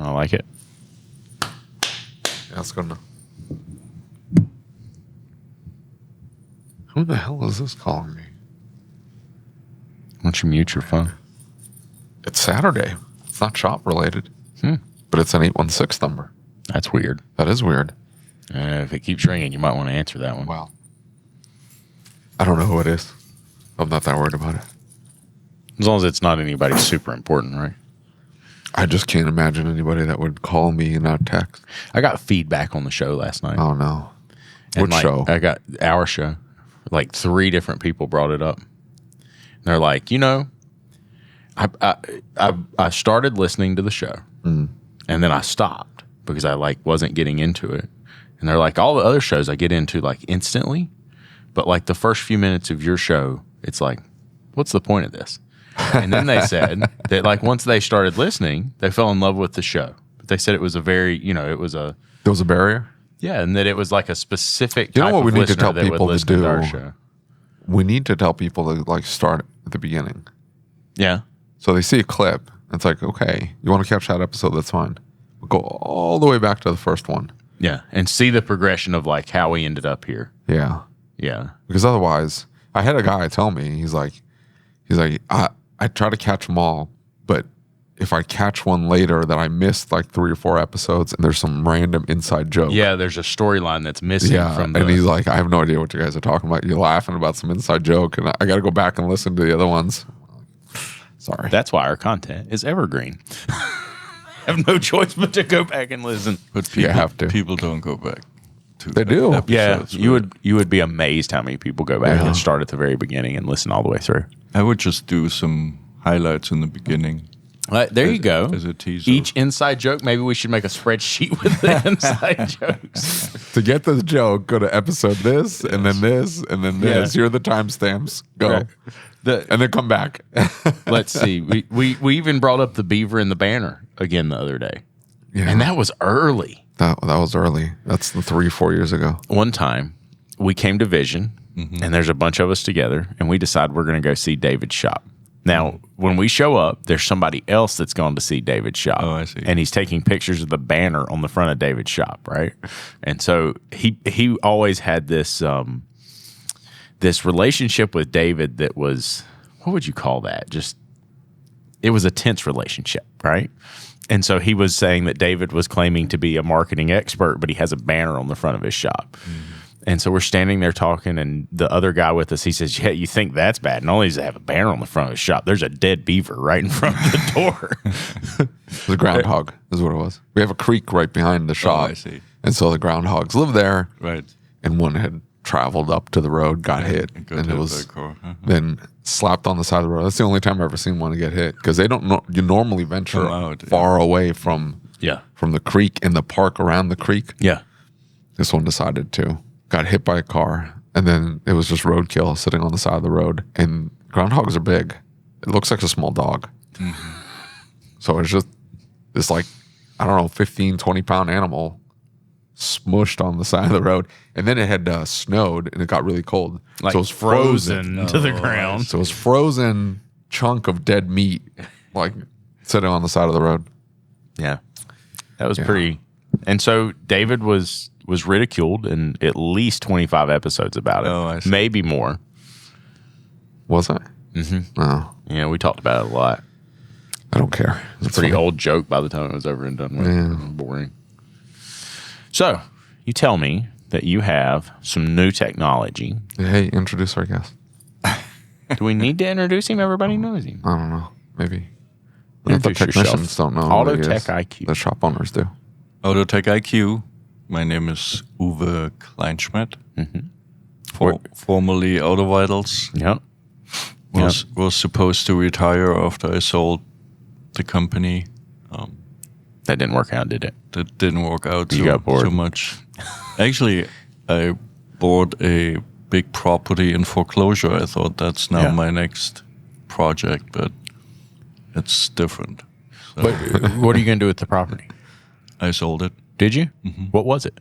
I like it. Yeah, that's good enough. Who the hell is this calling me? Why don't you mute your phone? It's Saturday. It's not shop related, but it's an 816 number. That's weird. That is weird. If it keeps ringing, you might want to answer that one. Wow. I don't know who it is. I'm not that worried about it. As long as it's not anybody super important, right? I just can't imagine anybody that would call me and not text. I got feedback on the show last night. Oh, no. And What show? I got our show. Like 3 different people brought it up. And they're like, I started listening to the show, and then I stopped because I wasn't getting into it. And they're like, all the other shows I get into instantly, but like the first few minutes of your show, it's like, what's the point of this? And then they said that once they started listening, they fell in love with the show. But they said it was a very, there was a barrier? Yeah, and that it was like a specific You know type what of we need to listener tell that would people to listen to do? our show. We need to tell people to start at the beginning. Yeah. So they see a clip. It's like, okay, you want to catch that episode? That's fine. We'll go all the way back to the first one. Yeah, and see the progression of how we ended up here. Yeah. Yeah. Because otherwise, I had a guy tell me, he's like, I try to catch them all, but if I catch one later that I missed 3 or 4 episodes and there's some random inside joke. Yeah, there's a storyline that's missing from the... And he's like, I have no idea what you guys are talking about. You're laughing about some inside joke, and I got to go back and listen to the other ones. Sorry. That's why our content is evergreen. I have no choice but to go back and listen. But people, you have to. People don't go back. They do. Yeah, you would be amazed how many people go back and start at the very beginning and listen all the way through. I would just do some highlights in the beginning. There you go. As a teaser. Each inside joke, maybe we should make a spreadsheet with the inside jokes. To get the joke, go to episode this, and then this, and then this. Here are the timestamps. Go. Right. And then come back. Let's see. We even brought up the beaver and the banner again the other day. Yeah. And that was early. That was early. That's 3-4 years ago. One time, we came to Vision, and there's a bunch of us together, and we decide we're going to go see David's shop. Now, when we show up, there's somebody else that's gone to see David's shop. Oh, I see. And he's taking pictures of the banner on the front of David's shop, right? And so he always had this this relationship with David that was, what would you call that? It was a tense relationship, right? And so he was saying that David was claiming to be a marketing expert, but he has a banner on the front of his shop. And so we're standing there talking, and the other guy with us, he says, yeah, you think that's bad? Not only does it have a banner on the front of his shop, there's a dead beaver right in front of the door. It was a groundhog is what it was. We have a creek right behind the shop. I see. And so the groundhogs live there. Right. And one had traveled up to the road, got hit, Got and it hit was by a car. then slapped on the side of the road. That's the only time I've ever seen one get hit, because they don't you normally venture Come out, far away from Yeah. the creek and the park around the creek. Yeah. This one decided to. Got hit by a car, and then it was just roadkill sitting on the side of the road. And groundhogs are big. It looks like a small dog. So it's just this 15, 20-pound animal smushed on the side of the road. And then it had snowed, and it got really cold. Like so it was frozen to the ground. So it was frozen chunk of dead meat, sitting on the side of the road. Yeah. That was pretty. And so David was ridiculed in at least 25 episodes about it. Oh, I see. Maybe more. Was I? Mm-hmm. Oh, Yeah, we talked about it a lot. I don't care. It's a pretty old joke by the time it was over and done with. Yeah. Boring. So, you tell me that you have some new technology. Hey, introduce our guest. Do we need to introduce him? Everybody knows him. I don't know. Maybe. The Introduce technicians yourself. don't know. who he is. AutoTech IQ. The shop owners do. AutoTech IQ. My name is Uwe Kleinschmidt. Formerly Autovitals. Yep. Was supposed to retire after I sold the company. That didn't work out, did it? That didn't work out You got bored. so much. Actually, I bought a big property in foreclosure. I thought that's now my next project, but it's different. So But what are you going to do with the property? I sold it. Did you? What was it?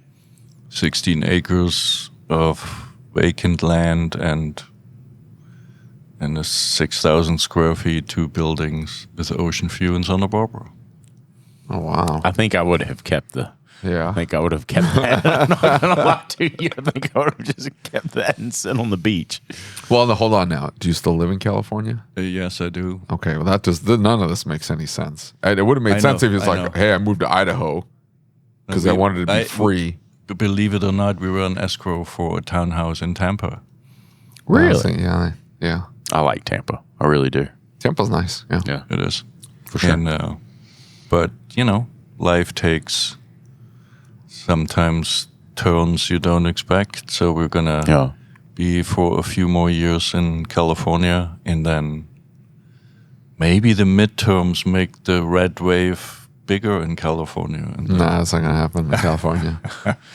16 acres of vacant land and a 6,000 square feet, 2 buildings with ocean view in Santa Barbara. Oh wow. I think I would have kept the. Yeah. I think I would have kept that. I'm not gonna lie to you. I think I would have just kept that and sit on the beach. Well, no, hold on now. Do you still live in California? Yes, I do. Okay, well, none of this makes any sense. It would have made sense if he was like, hey, I moved to Idaho because I wanted to be free. Believe it or not, we were an escrow for a townhouse in Tampa. Really? Yeah. I like Tampa. I really do. Tampa's nice. Yeah. Yeah. It is. For sure. And, but, life takes sometimes turns you don't expect. So we're going to be for a few more years in California. And then maybe the midterms make the red wave bigger in California. And Nah, that's not going to happen in California.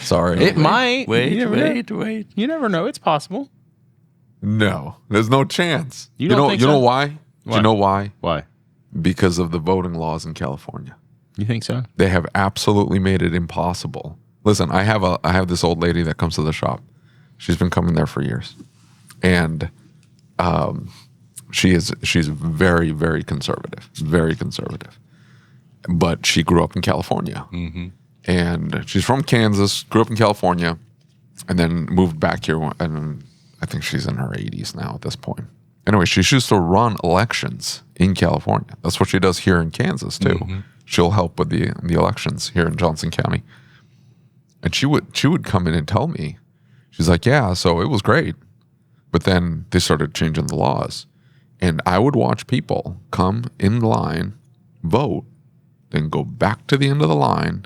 Sorry. It might. Wait. You never know. It's possible. No, there's no chance. You don't think you so? know why? Do you know why? Why? Because of the voting laws in California. You think so? They have absolutely made it impossible. Listen, I have this old lady that comes to the shop. She's been coming there for years, and she's very, very conservative, But she grew up in California, and she's from Kansas, grew up in California, and then moved back here. And I think she's in her 80s now at this point. Anyway, she used to run elections in California. That's what she does here in Kansas too. She'll help with the elections here in Johnson County. And she would come in and tell me, she's like, yeah, so it was great. But then they started changing the laws. And I would watch people come in line, vote, then go back to the end of the line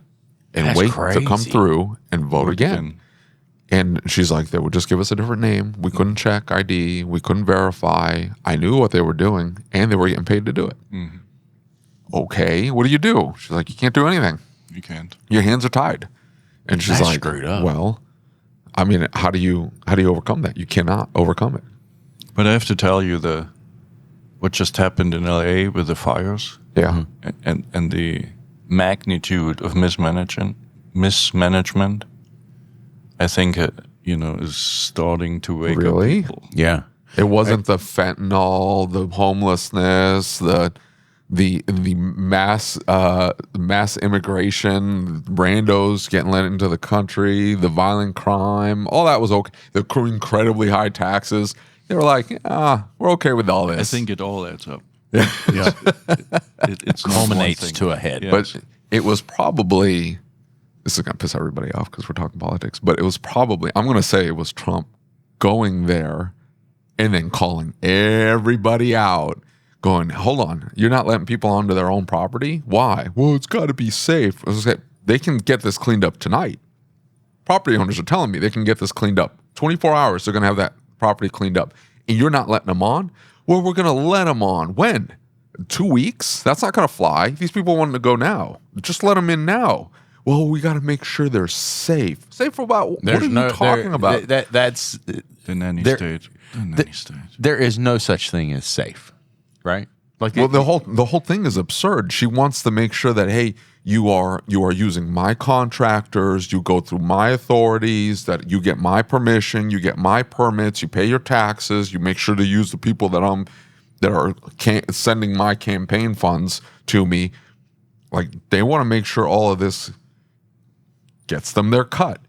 and That's wait crazy. to come through and vote again. And she's like, they would just give us a different name. We couldn't check ID. We couldn't verify. I knew what they were doing, and they were getting paid to do it. Okay, what do you do? She's like, you can't do anything. You can't. Your hands are tied. And she's That's like, screwed up. well, I mean, how do you overcome that? You cannot overcome it. But I have to tell you what just happened in LA with the fires. Yeah. And the magnitude of mismanagement, I think is starting to wake Really? up people. Yeah. It wasn't the fentanyl, the homelessness, the mass immigration, randos getting let into the country, the violent crime, all that was okay. The incredibly high taxes. They were like, we're okay with all this. I think it all adds up. Yeah. It's not Culminates one thing. to a head. Yeah. But it was probably, this is going to piss everybody off because we're talking politics, but it was probably, I'm going to say it was Trump going there and then calling everybody out, going, hold on, you're not letting people onto their own property? Why? Well, it's got to be safe. I was like, they can get this cleaned up tonight. Property owners are telling me they can get this cleaned up. 24 hours, they're going to have that property cleaned up. And you're not letting them on? Well, we're going to let them on. When? 2 weeks? That's not going to fly. These people want to go now. Just let them in now. Well, we got to make sure they're safe. Safe about what are you talking about? That's The nanny There- state. The nanny state. there is no such thing as safe, right? Like Well, the whole thing is absurd. She wants to make sure that, hey, you are using my contractors, you go through my authorities, that you get my permission, you get my permits, you pay your taxes, you make sure to use the people that are sending my campaign funds to me. Like, they want to make sure all of this gets them their cut.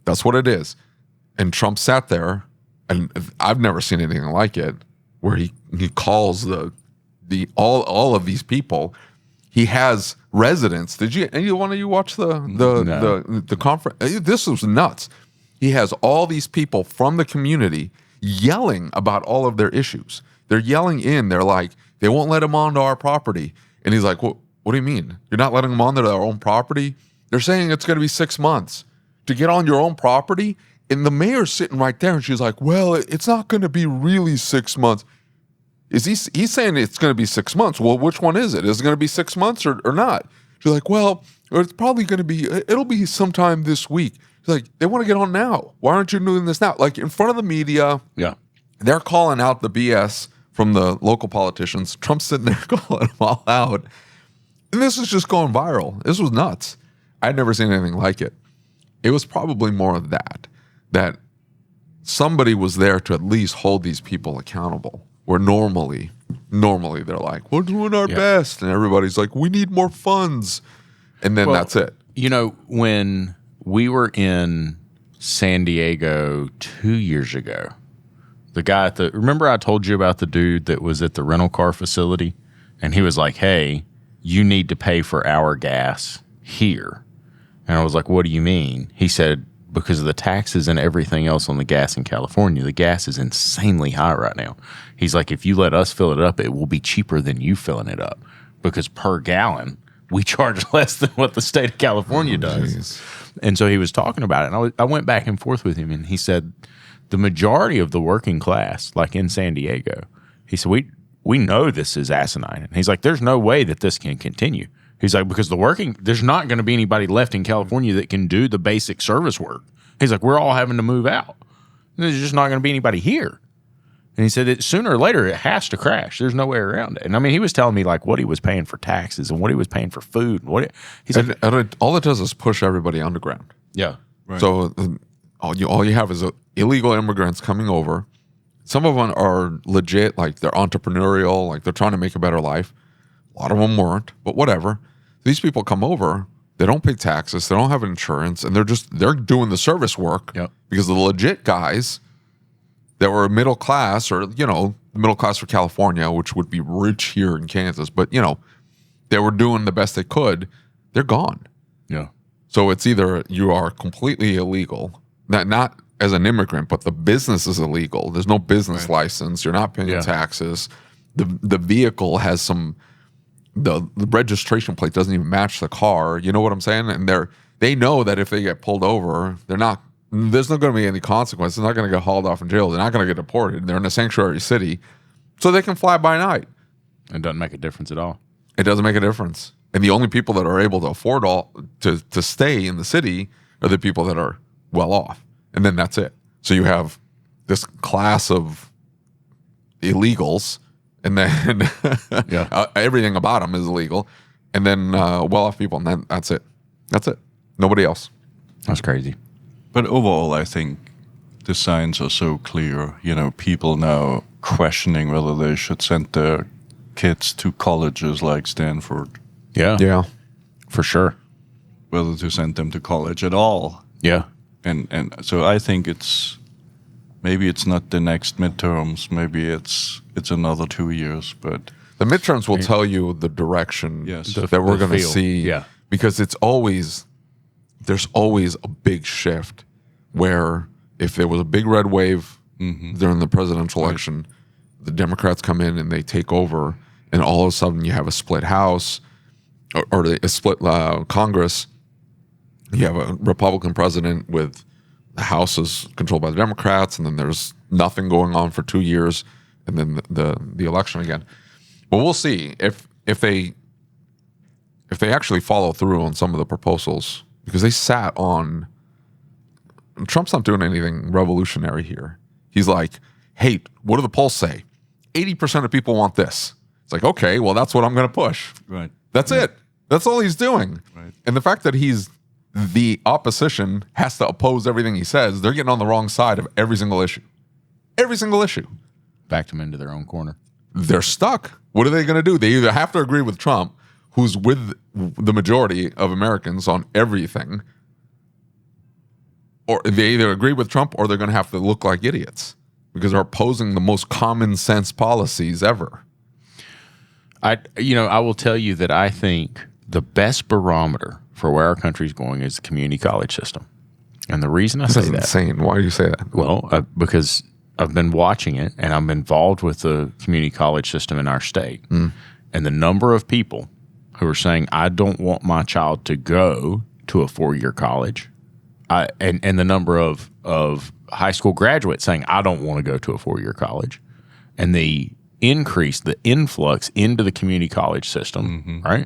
That's what it is. And Trump sat there, and I've never seen anything like it, where he calls all of these people. He has residents. Any one of you watch the conference? This was nuts. He has all these people from the community yelling about all of their issues. They're yelling in. They're like, they won't let them onto our property. And he's like, what do you mean? You're not letting them onto their own property? They're saying it's going to be 6 months to get on your own property. And the mayor's sitting right there, and she's like, well, it's not going to be really 6 months. He's saying it's going to be 6 months. Well, which one is it? Is it going to be 6 months or not? She's like, well, it's probably going to be, it'll be sometime this week. She's like, they want to get on now. Why aren't you doing this now? Like, in front of the media, yeah. they're calling out the BS from the local politicians. Trump's sitting there calling them all out. And this is just going viral. This was nuts. I'd never seen anything like it. It was probably more of that somebody was there to at least hold these people accountable, where normally normally they're like, we're doing our best. And everybody's like, we need more funds. And then that's it. You know, when we were in San Diego 2 years ago, the guy remember I told you about the dude that was at the rental car facility? And he was like, hey, you need to pay for our gas here. And I was like, what do you mean? He said, because of the taxes and everything else on the gas in California, the gas is insanely high right now. He's like, if you let us fill it up, it will be cheaper than you filling it up, because per gallon, we charge less than what the state of California does. Geez. And so he was talking about it, and I went back and forth with him, and he said the majority of the working class, like in San Diego, he said, we know this is asinine. And he's like, there's no way that this can continue. He's like, because there's not going to be anybody left in California that can do the basic service work. He's like, we're all having to move out. There's just not going to be anybody here. And he said that sooner or later it has to crash. There's no way around it. And I mean, he was telling me like what he was paying for taxes and what he was paying for food. And all it does is push everybody underground. Yeah. Right. So all you have is illegal immigrants coming over. Some of them are legit, like they're entrepreneurial, like they're trying to make a better life. A lot of them weren't, but whatever. These people come over, they don't pay taxes, they don't have insurance, and they're doing the service work because the legit guys that were middle class, or middle class for California, which would be rich here in Kansas, but they were doing the best they could. They're gone. Yeah. So it's either you are completely illegal, not as an immigrant, but the business is illegal. There's no business license. You're not paying taxes. The vehicle has the registration plate doesn't even match the car. You know what I'm saying? And they know that if they get pulled over, there's not going to be any consequence. They're not going to get hauled off in jail. They're not going to get deported. They're in a sanctuary city, so they can fly by night. It doesn't make a difference at all. It doesn't make a difference. And the only people that are able to afford to stay in the city are the people that are well off. And then that's it. So you have this class of illegals, and then everything about them is illegal, and then well-off people, and then that's it. That's it. Nobody else. That's crazy. But overall, I think the signs are so clear. People now questioning whether they should send their kids to colleges like Stanford. Yeah, for sure. Whether to send them to college at all. Yeah. And so I think maybe it's not the next midterms. Maybe it's another 2 years. But the midterms will tell you the direction that we're going to see. Yeah. Because there's always a big shift where if there was a big red wave during the presidential election, the Democrats come in and they take over, and all of a sudden you have a split House or a split Congress. You have a Republican president with the House is controlled by the Democrats, and then there's nothing going on for 2 years, and then the election again. But we'll see if they actually follow through on some of the proposals, because they sat on. Trump's not doing anything revolutionary here. He's like, hey, what do the polls say? 80% of people want this. It's like, okay, well, that's what I'm going to push. Right. That's it. That's all he's doing. Right. And the fact that the opposition has to oppose everything he says, they're getting on the wrong side of every single issue. Every single issue. Backed them into their own corner. They're stuck. What are they going to do? They either have to agree with Trump, who's with the majority of Americans on everything, or they either agree with Trump or they're going to have to look like idiots because they're opposing the most common sense policies ever. I will tell you that I think the best barometer for where our country's going is the community college system. And the reason I say that... That's insane. Why do you say that? Well, because I've been watching it, and I'm involved with the community college system in our state. And the number of people who are saying, I don't want my child to go to a 4-year college, and the number of high school graduates saying, I don't want to go to a 4-year college, and the influx into the community college system, right?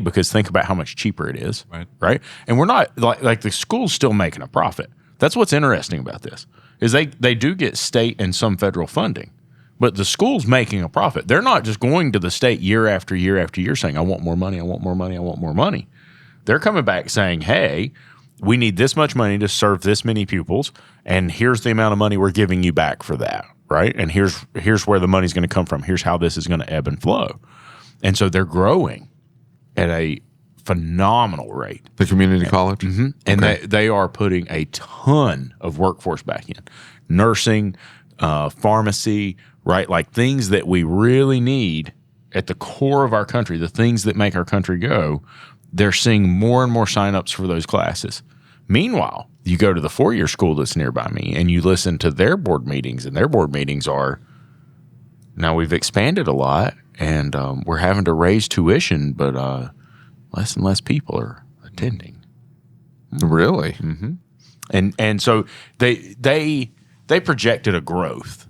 Because think about how much cheaper it is, right? And we're not, like the school's still making a profit. That's what's interesting about this, is they do get state and some federal funding, but the school's making a profit. They're not just going to the state year after year after year saying, I want more money, I want more money, I want more money. They're coming back saying, hey, we need this much money to serve this many pupils, and here's the amount of money we're giving you back for that, right? And here's where the money's going to come from. Here's how this is going to ebb and flow. And so they're growing at a phenomenal rate. The community college? Mm-hmm. And they are putting a ton of workforce back in. Nursing, pharmacy, right? Like things that we really need at the core of our country, the things that make our country go, they're seeing more and more signups for those classes. Meanwhile, you go to the four-year school that's nearby me and you listen to their board meetings, and their board meetings are, now we've expanded a lot and we're having to raise tuition, but less and less people are attending. Really? Mm-hmm. And so they projected a growth,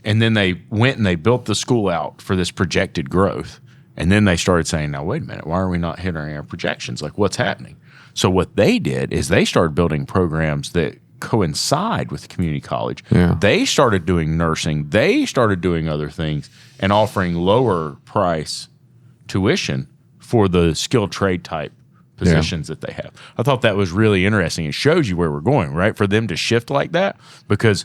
and then they went and they built the school out for this projected growth. And then they started saying, now, wait a minute, why are we not hitting our projections? Like, what's happening? So what they did is they started building programs that coincide with community college. Yeah. They started doing nursing. They started doing other things and offering lower price tuition for the skilled trade type positions that they have. I thought that was really interesting. It shows you where we're going, right? For them to shift like that, because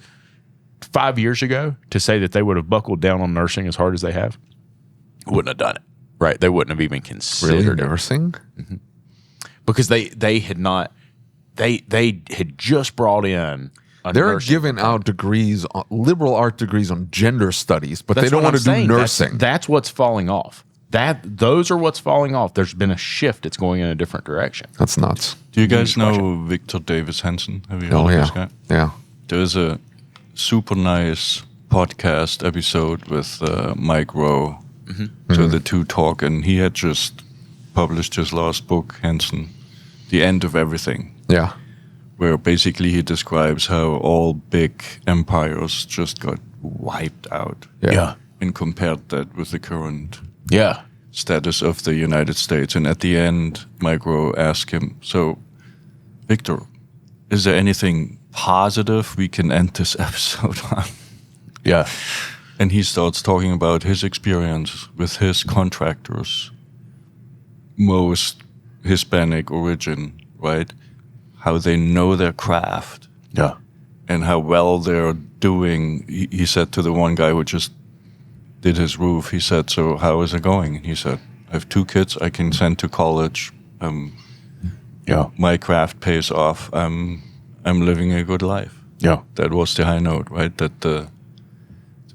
5 years ago, to say that they would have buckled down on nursing as hard as they have, wouldn't have done it, right? They wouldn't have even considered nursing? Mm-hmm. Because they had not, they had just brought in a They're nursing giving out degrees, liberal art degrees on gender studies, but That's they don't what want to I'm do saying. nursing. That's what's falling off. Those are what's falling off. There's been a shift. It's going in a different direction. That's nuts. Do you guys know Victor Davis Hansen? Have you heard of this guy? Yeah. There's a super nice podcast episode with Mike Rowe. Mm-hmm. So the two talk, and he had just published his last book, Hansen, The End of Everything. Yeah. Where basically he describes how all big empires just got wiped out. Yeah. And compared that with the current status of the United States. And at the end, Mike Rowe asked him, so, Victor, is there anything positive we can end this episode on? Yeah. And he starts talking about his experience with his contractors, most Hispanic origin, right? How they know their craft. Yeah. And how well they're doing. He said to the one guy who just did his roof, he said, so how is it going? And he said, I have 2 kids I can send to college. My craft pays off. I'm living a good life. Yeah. That was the high note, right? That the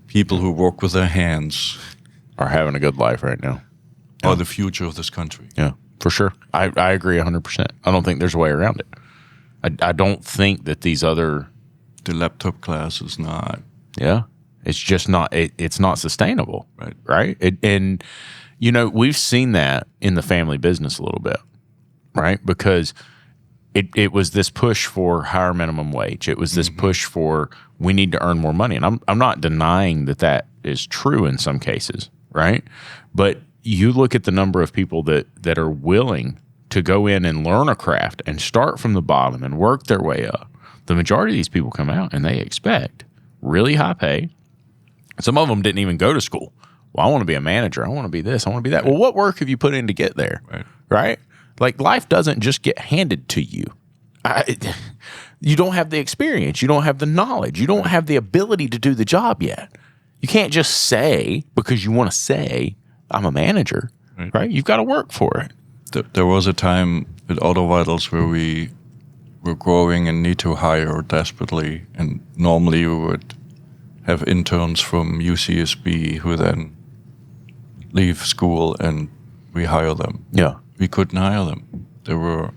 people who work with their hands are having a good life right now. Are the future of this country. Yeah, for sure. I agree 100%. I don't think there's a way around it. I don't think that these other... The laptop class is not... Yeah. It's just not... It's not sustainable. Right? And, we've seen that in the family business a little bit, right? Because it was this push for higher minimum wage. It was this push for we need to earn more money. And I'm not denying that is true in some cases, right? But you look at the number of people that are willing to go in and learn a craft and start from the bottom and work their way up. The majority of these people come out and they expect really high pay. Some of them didn't even go to school. Well, I want to be a manager. I want to be this. I want to be that. Well, what work have you put in to get there? Right? Like, life doesn't just get handed to you. You don't have the experience. You don't have the knowledge. You don't have the ability to do the job yet. You can't just say, because you want to say, I'm a manager, right? You've got to work for it. There was a time at Autovitals where we were growing and need to hire desperately. And normally we would have interns from UCSB who then leave school and we hire them. Yeah. We couldn't hire them. They were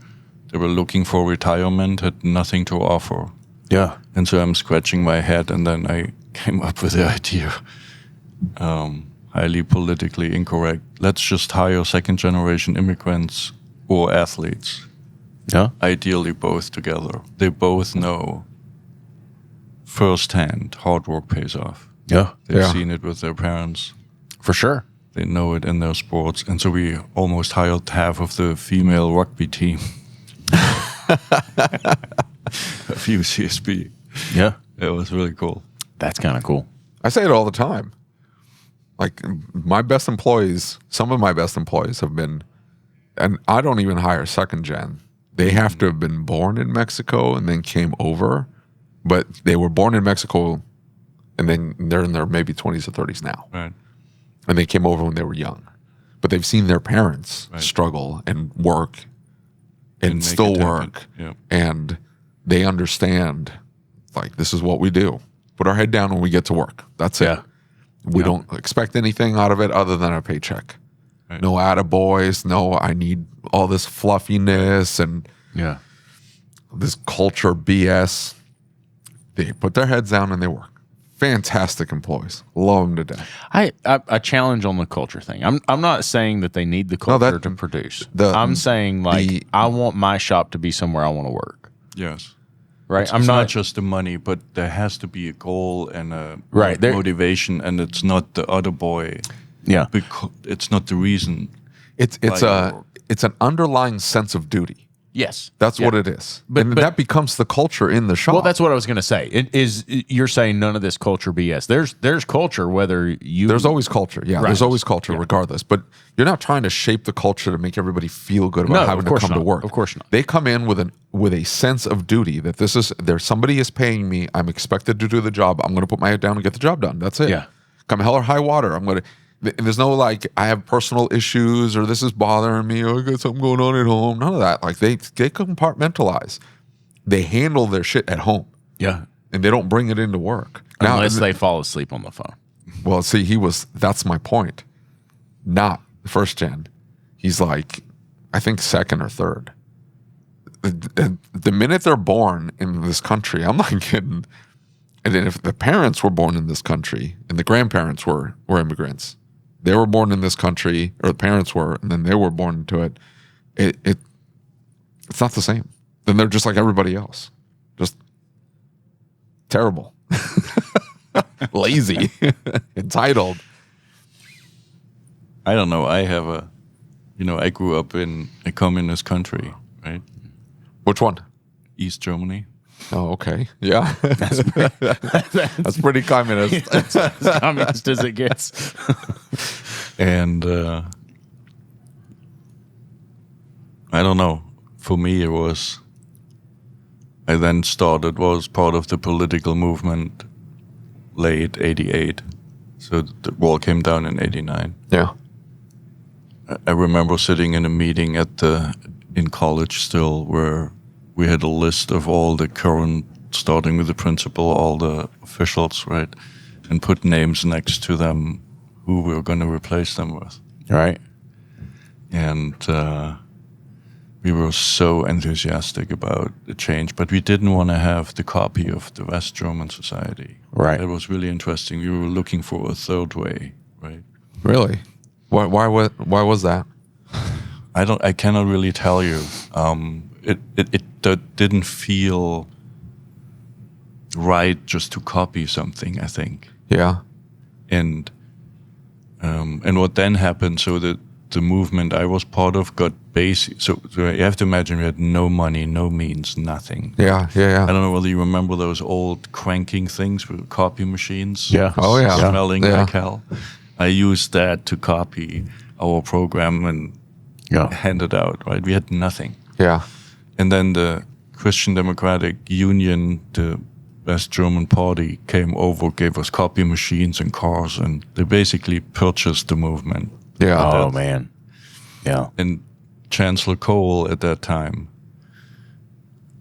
looking for retirement, had nothing to offer. Yeah. And so I'm scratching my head, and then I came up with the idea, highly politically incorrect. Let's just hire second-generation immigrants or athletes. Yeah. Ideally both together. They both know firsthand hard work pays off. Yeah. They've seen it with their parents. For sure. They know it in their sports. And so we almost hired half of the female rugby team of UCSB. Yeah. It was really cool. That's kind of cool. I say it all the time. Like, my best employees, some of my best employees have been, and I don't even hire second gen. They have to have been born in Mexico and then came over, but they were born in Mexico and then they're in their maybe 20s or 30s now. Right. And they came over when they were young. But they've seen their parents Right. struggle and work and make still it happen. work. Yeah. And they understand, like, this is what we do. Put our head down when we get to work. That's it. Yeah. We don't expect anything out of it other than a paycheck. Right. No attaboys. No, I need all this fluffiness and Yeah. this culture BS. They put their heads down and they work. Fantastic employees. Love them to death. I challenge on the culture thing. I'm not saying that they need the culture to produce. I'm saying like I want my shop to be somewhere I want to work. Yes. Right. It's not just the money, but there has to be a goal and a motivation, and it's not the other boy. Yeah. Because it's not the reason. It's an underlying sense of duty. Yes. That's what it is. But that becomes the culture in the shop. Well, that's what I was going to say. You're saying none of this culture BS. There's culture whether you... There's always culture. Yeah, Right. there's always culture regardless. But you're not trying to shape the culture to make everybody feel good about having to come to work. Of course not. They come in with a sense of duty that somebody is paying me. I'm expected to do the job. I'm going to put my head down and get the job done. That's it. Yeah. Come hell or high water. There's no like I have personal issues or this is bothering me or I got something going on at home. None of that. Like they compartmentalize. They handle their shit at home. Yeah. And they don't bring it into work. Unless they fall asleep on the phone. Well, see, that's my point. Not first gen. He's like, I think second or third. The minute they're born in this country, I'm not kidding. And then if the parents were born in this country and the grandparents were immigrants, they were born in this country, or the parents were, and then they were born into it, it's not the same. Then they're just like everybody else. Just terrible. Lazy. Entitled. I don't know. I grew up in a communist country, right? Which one? East Germany. Oh, okay. Yeah. That's pretty communist. That's as communist as it gets. And I don't know. For me, was part of the political movement late 88. So the wall came down in 89. Yeah. I remember sitting in a meeting in college still where we had a list of all the current, starting with the principal, all the officials, right? And put names next to them who we were going to replace them with. Right. And we were so enthusiastic about the change, but we didn't want to have the copy of the West German society. Right. It was really interesting. We were looking for a third way, right? Really? Why was that? I cannot really tell you. It didn't feel right just to copy something, I think. Yeah. And what then happened, so that the movement I was part of got basic. So you have to imagine we had no money, no means, nothing. Yeah. I don't know whether you remember those old cranking things with copy machines. Yeah. Oh, yeah. Smelling like hell. I used that to copy our program and hand it out, right? We had nothing. Yeah. And then the Christian Democratic Union, the West German party, came over, gave us copy machines and cars, and they basically purchased the movement. Yeah. Oh, man. Yeah. And Chancellor Kohl at that time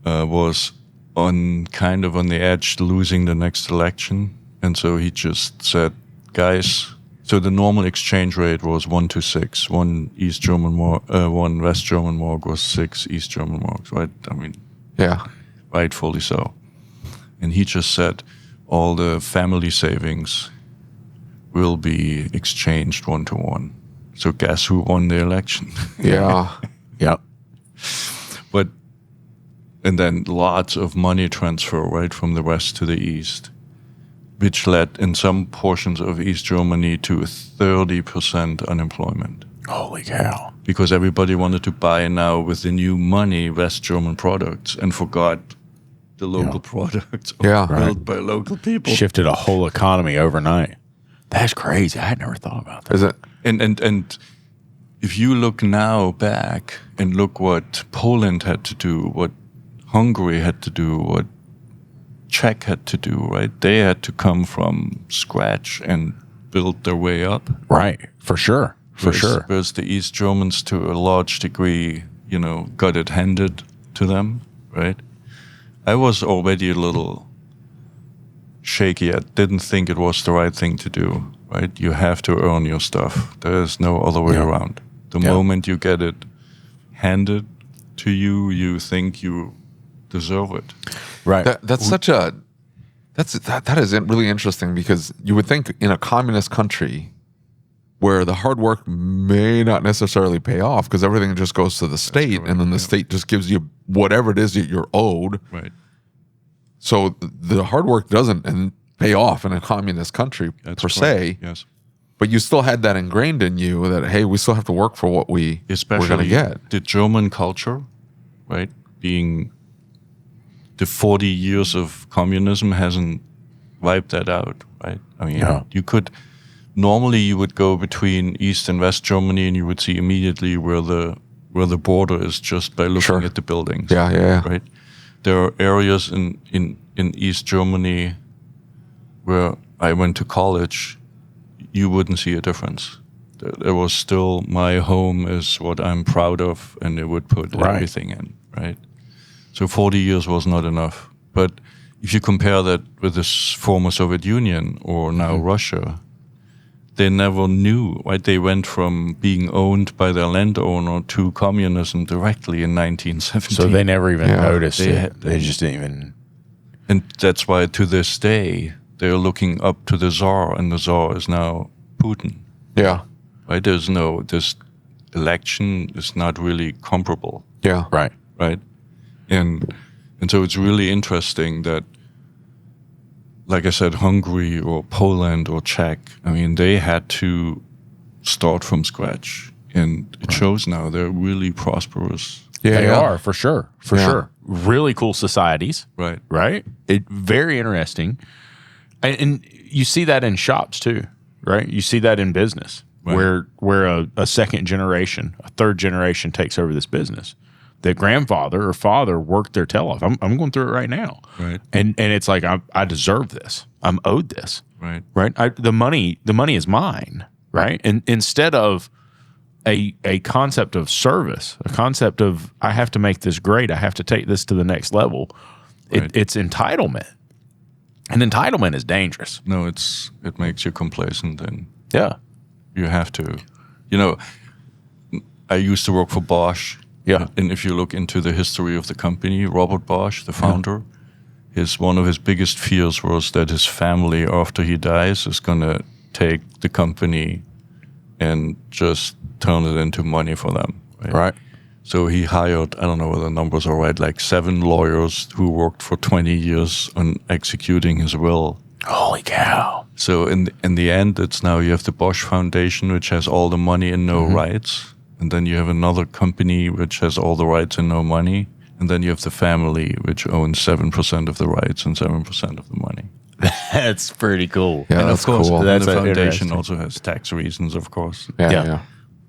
was on the edge to losing the next election. And so he just said, guys, so the normal exchange rate was 1 to 6. One West German mark was 6 East German marks, right? I mean, yeah, rightfully so. And he just said all the family savings will be exchanged 1 to 1. So guess who won the election? Yeah. Yep. And then lots of money transfer, right, from the west to the east, which led in some portions of East Germany to 30% unemployment. Holy cow. Because everybody wanted to buy now with the new money West German products and forgot the local products built by local people. Shifted a whole economy overnight. That's crazy. I had never thought about that. Is it? And if you look now back and look what Poland had to do, what Hungary had to do, what Czech had to do, right? They had to come from scratch and build their way up. Right, for sure. Whereas the East Germans, to a large degree, got it handed to them, right? I was already a little shaky. I didn't think it was the right thing to do, right? You have to earn your stuff. There's no other way around. The moment you get it handed to you, you think you deserve it. Right. That is really interesting, because you would think in a communist country where the hard work may not necessarily pay off because everything just goes to the state, and then the state just gives you whatever it is that you're owed. Right. So the hard work doesn't pay off in a communist country per se. Yes. But you still had that ingrained in you that, hey, we still have to work for what we're going to get. The German culture, right, being the 40 years of communism hasn't wiped that out, right? I mean, normally you would go between East and West Germany and you would see immediately where the border is just by looking at the buildings. Yeah. Right? There are areas in East Germany where I went to college, you wouldn't see a difference. There was still, my home is what I'm proud of, and they would put everything in, right? So 40 years was not enough. But if you compare that with the former Soviet Union or now Russia, they never knew, right? They went from being owned by their landowner to communism directly in 1917. So they never even noticed it. They just didn't even... And that's why to this day, they're looking up to the Tsar, and the Tsar is now Putin. Yeah. Right? This election is not really comparable. Yeah. Right. Right? And so it's really interesting that, like I said, Hungary or Poland or Czech, I mean, they had to start from scratch. And it shows now they're really prosperous. Yeah, they are, for sure. For sure. Really cool societies. Right. Right? Very interesting. And you see that in shops too, right? You see that in business, where a second generation, a third generation takes over this business. The grandfather or father worked their tail off. I'm going through it right now. Right. And it's like, I deserve this. I'm owed this. Right. Right. The money is mine. Right. And instead of a concept of service, a concept of, I have to make this great, I have to take this to the next level. Right. It's entitlement. And entitlement is dangerous. No, it makes you complacent, and you have to. I used to work for Bosch. Yeah. And if you look into the history of the company, Robert Bosch, the founder, one of his biggest fears was that his family, after he dies, is going to take the company and just turn it into money for them. Right. So he hired, I don't know whether the numbers are right, like 7 lawyers who worked for 20 years on executing his will. Holy cow. So in the end, it's now you have the Bosch Foundation, which has all the money and no rights. And then you have another company which has all the rights and no money. And then you have the family, which owns 7% of the rights and 7% of the money. That's pretty cool. Yeah, and that's of course, cool. the foundation also has tax reasons, of course. Yeah.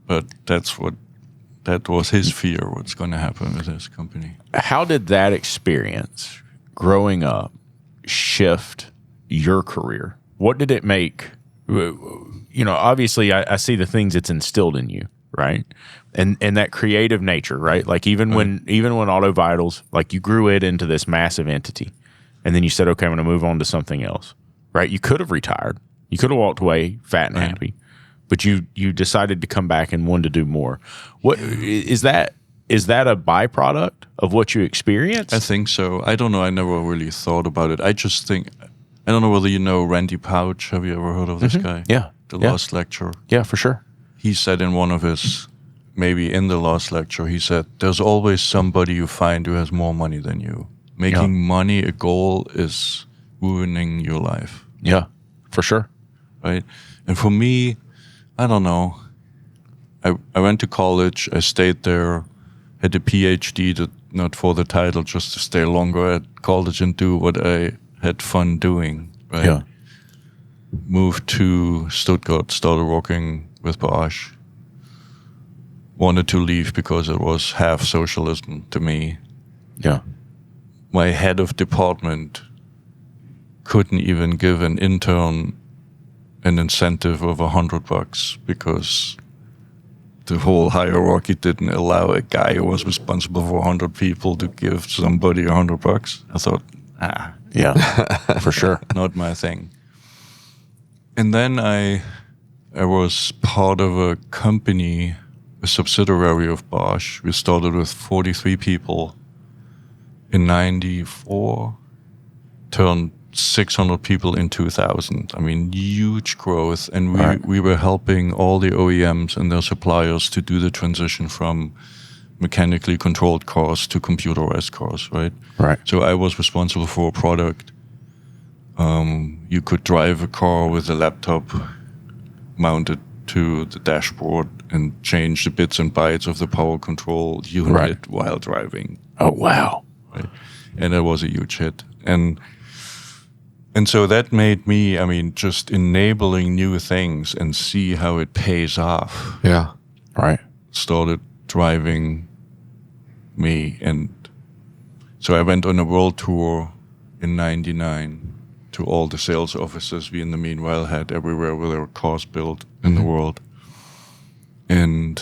But that was his fear, what's going to happen with his company. How did that experience growing up shift your career? What did it make? Obviously I see the things it's instilled in you, right? And that creative nature, right? Like even when Autovitals, like you grew it into this massive entity, and then you said, okay, I'm going to move on to something else, right? You could have retired. You could have walked away fat and happy, but you decided to come back and wanted to do more. What is that? Is that a byproduct of what you experienced? I think so. I don't know. I never really thought about it. I just think, I don't know whether you know Randy Pouch. Have you ever heard of this guy? Yeah. The last lecture. Yeah, for sure. He said in one of his, maybe in the last lecture, he said, there's always somebody you find who has more money than you. Making money a goal is ruining your life. Yeah, for sure. Right? And for me, I don't know. I went to college. I stayed there. Had a PhD, not for the title, just to stay longer at college and do what I had fun doing. Right? Yeah. Moved to Stuttgart, started working with Bosch. Wanted to leave because it was half socialism to me. Yeah. My head of department couldn't even give an intern an incentive of $100 because the whole hierarchy didn't allow a guy who was responsible for 100 people to give somebody $100. I thought, Yeah, for sure. not my thing. And then I was part of a company, a subsidiary of Bosch. We started with 43 people in 94, turned 600 people in 2000. I mean, huge growth. And we were helping all the OEMs and their suppliers to do the transition from mechanically controlled cars to computerized cars, right? Right. So I was responsible for a product. You could drive a car with a laptop mounted to the dashboard and change the bits and bytes of the power control unit while driving. Oh, wow. Right? And it was a huge hit. And so that made me, I mean, just enabling new things and see how it pays off. Yeah. Right. Started driving me. And so I went on a world tour in 99 to all the sales offices we in the meanwhile had everywhere where there were cars built in the world. And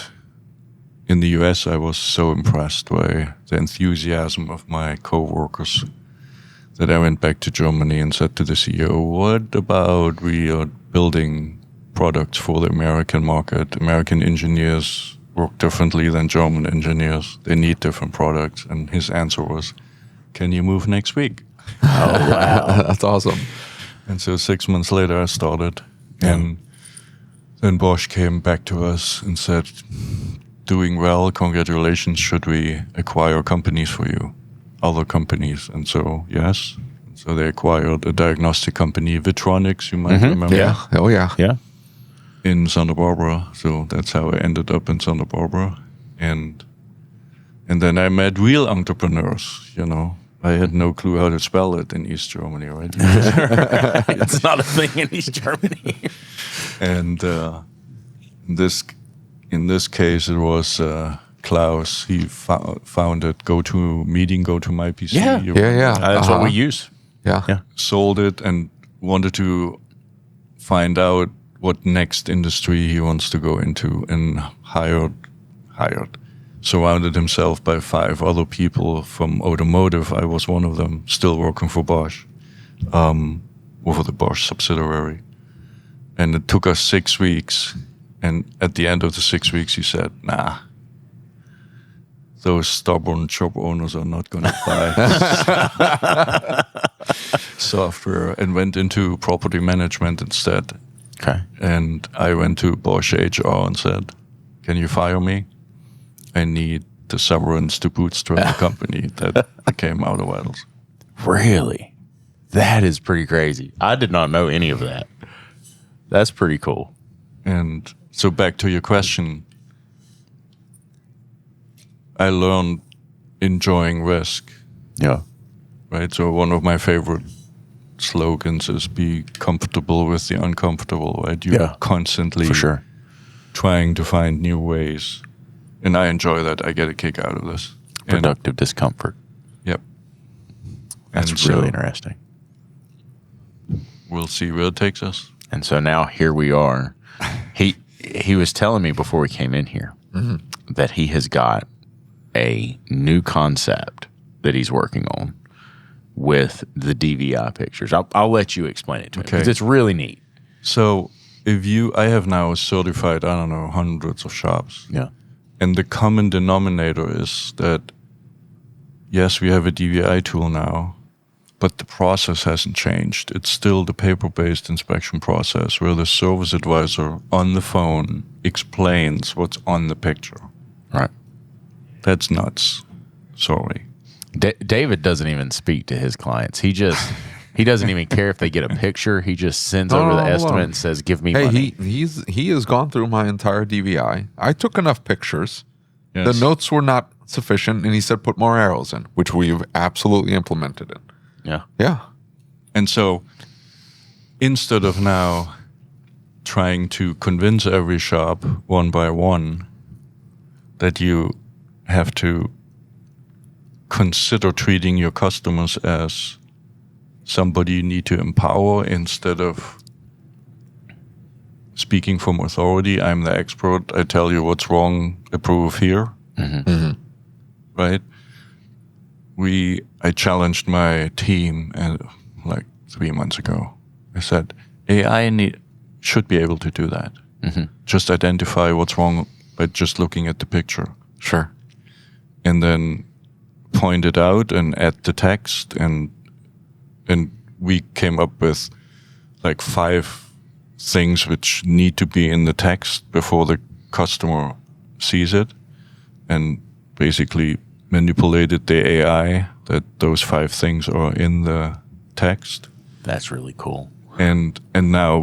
in the US, I was so impressed by the enthusiasm of my co-workers that I went back to Germany and said to the CEO, what about we are building products for the American market? American engineers work differently than German engineers. They need different products. And his answer was, can you move next week? Oh, wow. That's awesome. And so 6 months later, I started. And then Bosch came back to us and said, doing well, congratulations, should we acquire companies for you? Other companies. And so, yes. So they acquired a diagnostic company, Vitronics, you might remember. Yeah. Oh, yeah. Yeah. In Santa Barbara. So that's how I ended up in Santa Barbara. And then I met real entrepreneurs, you know. I had no clue how to spell it in East Germany, right? It's not a thing in East Germany. And in this case, it was Klaus. He founded GoToMyPC. Yeah. That's what we use. Yeah. Sold it and wanted to find out what next industry he wants to go into, and surrounded himself by 5 other people from automotive. I was one of them, still working for Bosch, for the Bosch subsidiary. And it took us 6 weeks. And at the end of the 6 weeks, he said, nah, those stubborn shop owners are not going to buy software, and went into property management instead. Okay. And I went to Bosch HR and said, can you fire me? I need the severance to bootstrap the company that became Autovitals. Really? That is pretty crazy. I did not know any of that. That's pretty cool. And so back to your question, I learned enjoying risk. Yeah. Right? So one of my favorite slogans is be comfortable with the uncomfortable, right? You're constantly for sure trying to find new ways. And I enjoy that. I get a kick out of this. Productive discomfort. Yep. That's really interesting. We'll see where it takes us. And so now here we are. He was telling me before we came in here that he has got a new concept that he's working on with the DVI pictures. I'll let you explain it to me, because it's really neat. So I have now certified, I don't know, hundreds of shops. Yeah. And the common denominator is that, yes, we have a DVI tool now, but the process hasn't changed. It's still the paper-based inspection process where the service advisor on the phone explains what's on the picture. Right. That's nuts. Sorry. David doesn't even speak to his clients. He doesn't even care if they get a picture. He just sends over the estimate and says, give me money. He has gone through my entire DVI. I took enough pictures. Yes. The notes were not sufficient, and he said put more arrows in, which we've absolutely implemented in. Yeah. And so instead of now trying to convince every shop one by one that you have to consider treating your customers as somebody you need to empower instead of speaking from authority. I'm the expert. I tell you what's wrong. Approve here. Right? I challenged my team like 3 months ago. I said, AI should be able to do that. Just identify what's wrong by just looking at the picture. Sure. And then point it out and add the text. And we came up with like 5 things which need to be in the text before the customer sees it. And basically manipulated the AI that those 5 things are in the text. That's really cool. And now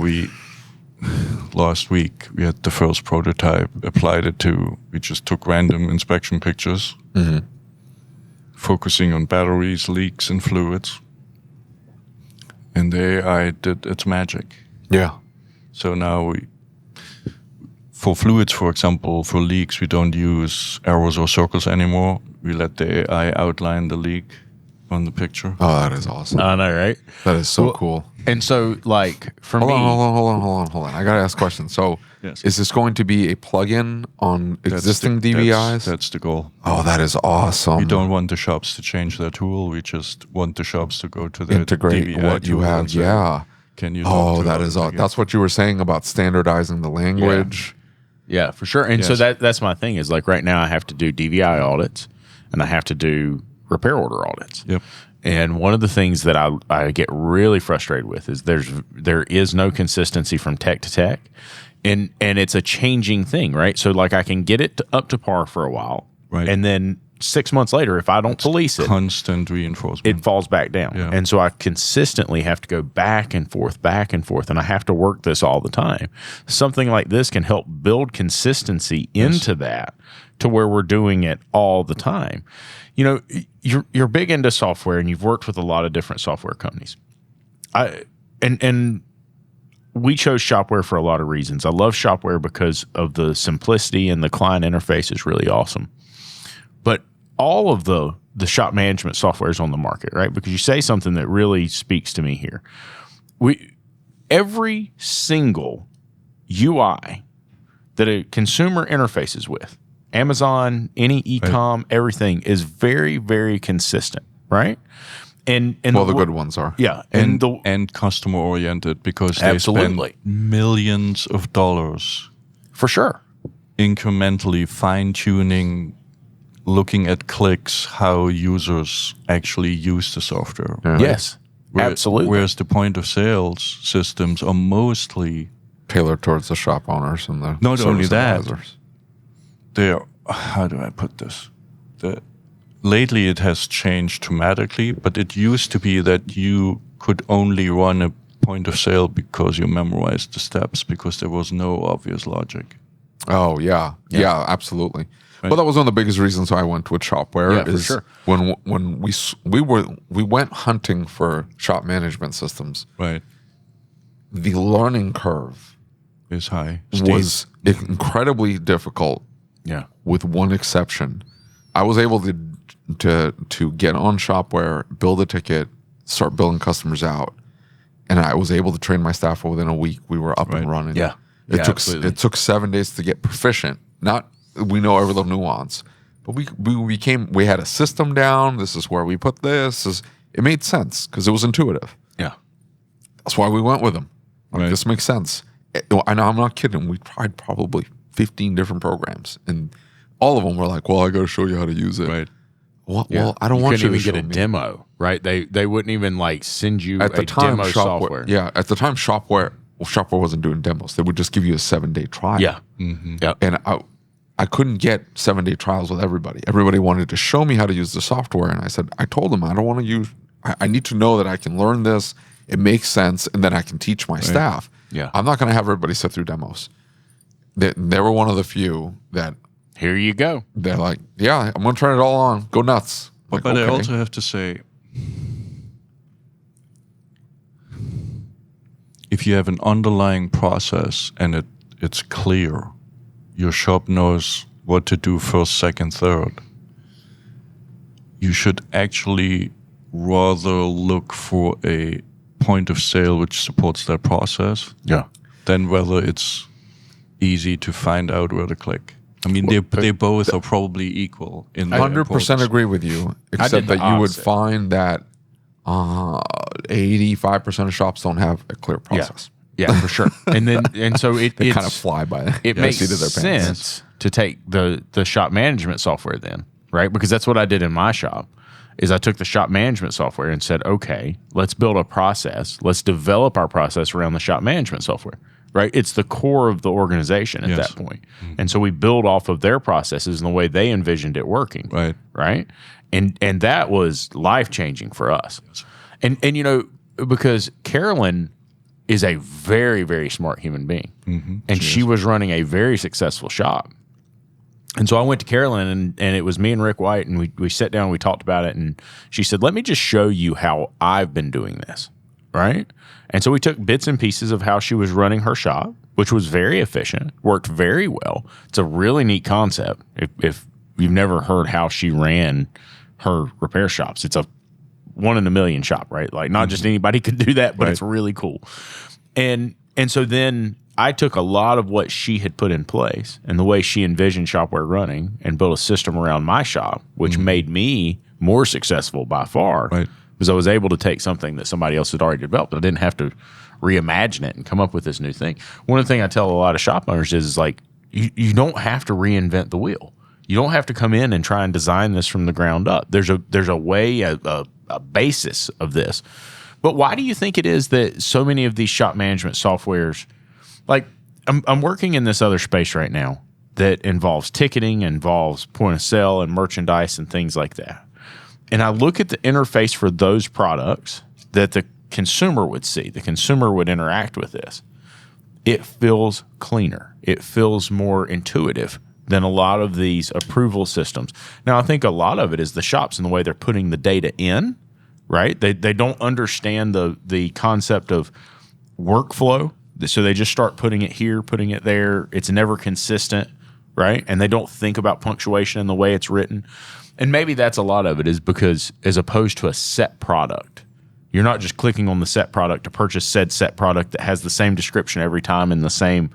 last week we had the first prototype, applied it to, we just took random inspection pictures, focusing on batteries, leaks, and fluids. And the AI did its magic. Yeah. So now for fluids, for example, for leaks, we don't use arrows or circles anymore. We let the AI outline the leak on the picture. Oh, that is awesome. I know, right? That is so cool. And so, like, for Hold me... on. I got to ask a question. So, Yes. is this going to be a plug-in on existing DVIs? That's the goal. Oh, that is awesome. We don't want the shops to change their tool. We just want the shops to go to the integrate DVI what you tool have. and say, Yeah. Can you? Oh, that is awesome. That's what you were saying about standardizing the language. Yeah, for sure. And so that's my thing is, like, right now I have to do DVI audits and I have to do repair order audits. Yep. And one of the things that I get really frustrated with is there is no consistency from tech to tech, and it's a changing thing, right? So like I can get it up to par for a while, right, and then 6 months later, if I don't police it, constant reinforcement, it falls back down. Yeah. And so I consistently have to go back and forth, and I have to work this all the time. Something like this can help build consistency into that to where we're doing it all the time. You know, you're big into software and you've worked with a lot of different software companies. And we chose Shopware for a lot of reasons. I love Shopware because of the simplicity, and the client interface is really awesome. But all of the shop management software is on the market, right? Because you say something that really speaks to me here. Every single UI that a consumer interfaces with, Amazon, any e-com, everything is very, very consistent, right? And the good ones are. Yeah. And customer oriented, because they spend millions of dollars for sure incrementally fine-tuning, looking at clicks, how users actually use the software. Yeah. Yes, absolutely. Whereas the point of sales systems are mostly tailored towards the shop owners and the not only that, advisors. they're, how do I put this? Lately it has changed dramatically, but it used to be that you could only run a point of sale because you memorized the steps, because there was no obvious logic. Oh, yeah, absolutely. Right. Well, that was one of the biggest reasons I went with Shopware. Yeah, is for sure. When we went hunting for shop management systems. Right. The learning curve is high. Was incredibly difficult. Yeah. With one exception, I was able to get on Shopware, build a ticket, start billing customers out, and I was able to train my staff within a week. We were up and running. Yeah. It took 7 days to get proficient. We know every little nuance, but we had a system down. This is where we put this. It made sense because it was intuitive. Yeah. That's why we went with them. Like, right. This makes sense. I know, I'm not kidding. We tried probably 15 different programs, and all of them were like, well, I got to show you how to use it. Right. Well, I don't want you to even get a demo, right? They wouldn't even like send you at the time, demo software. Yeah, at the time, Shopware wasn't doing demos. They would just give you a 7-day trial. Yeah. Mm-hmm. Yeah. And I couldn't get 7-day trials with everybody. Everybody wanted to show me how to use the software, and I told them I don't want to use. I need to know that I can learn this. It makes sense, and then I can teach my staff. Yeah. I'm not going to have everybody sit through demos. They were one of the few that. Here you go. They're like, yeah, I'm going to turn it all on. Go nuts. But I also have to say, if you have an underlying process and it's clear, your shop knows what to do first, second, third, you should actually rather look for a point of sale which supports that process. Yeah. Than whether it's easy to find out where to click. I mean, they both are probably equal in their 100% importance. agree with you, except that you would find that 85% of shops don't have a clear process. Yeah, for sure. And so They kind of fly by it the makes seat of their pants. sense to take the shop management software then, right? Because that's what I did in my shop. Is I took the shop management software and said, okay, let's build a process. Let's develop our process around the shop management software, right? It's the core of the organization at that point. And so we build off of their processes and the way they envisioned it working, right? And that was life-changing for us. And you know, because Carolyn is a very, very smart human being. And she was running a very successful shop. And so I went to Carolyn, and it was me and Rick White, and we sat down, we talked about it, and she said, let me just show you how I've been doing this, right? And so we took bits and pieces of how she was running her shop, which was very efficient, worked very well. It's a really neat concept. If you've never heard how she ran her repair shops, it's a 1 in a million shop, right? Like not just anybody could do that, but it's really cool. And so then I took a lot of what she had put in place and the way she envisioned Shopware running and built a system around my shop, which made me more successful by far because I was able to take something that somebody else had already developed. I didn't have to reimagine it and come up with this new thing. One of the things I tell a lot of shop owners is like, you don't have to reinvent the wheel. You don't have to come in and try and design this from the ground up. There's a way, a basis of this. But why do you think it is that so many of these shop management softwares, like I'm working in this other space right now that involves ticketing, involves point of sale and merchandise and things like that. And I look at the interface for those products that the consumer would see, the consumer would interact with this. It feels cleaner. It feels more intuitive than a lot of these approval systems. Now, I think a lot of it is the shops and the way they're putting the data in, right? They don't understand the concept of workflow. So they just start putting it here, putting it there. It's never consistent, right? And they don't think about punctuation in the way it's written. And maybe that's a lot of it is because as opposed to a set product, you're not just clicking on the set product to purchase said set product that has the same description every time and the same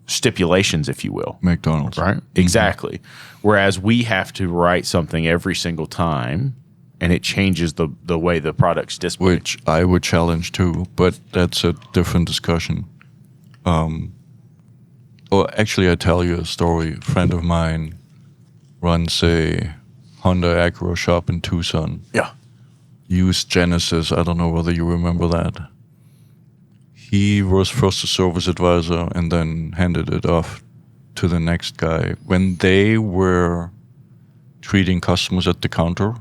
stipulations, if you will. McDonald's. Right? Exactly. Whereas we have to write something every single time and it changes the way the product's displayed. Which I would challenge too, but that's a different discussion. Well, actually, I tell you a story. A friend of mine runs a Honda Acura shop in Tucson. Yeah. Used Genesis. I don't know whether you remember that. He was first a service advisor and then handed it off to the next guy. When they were treating customers at the counter,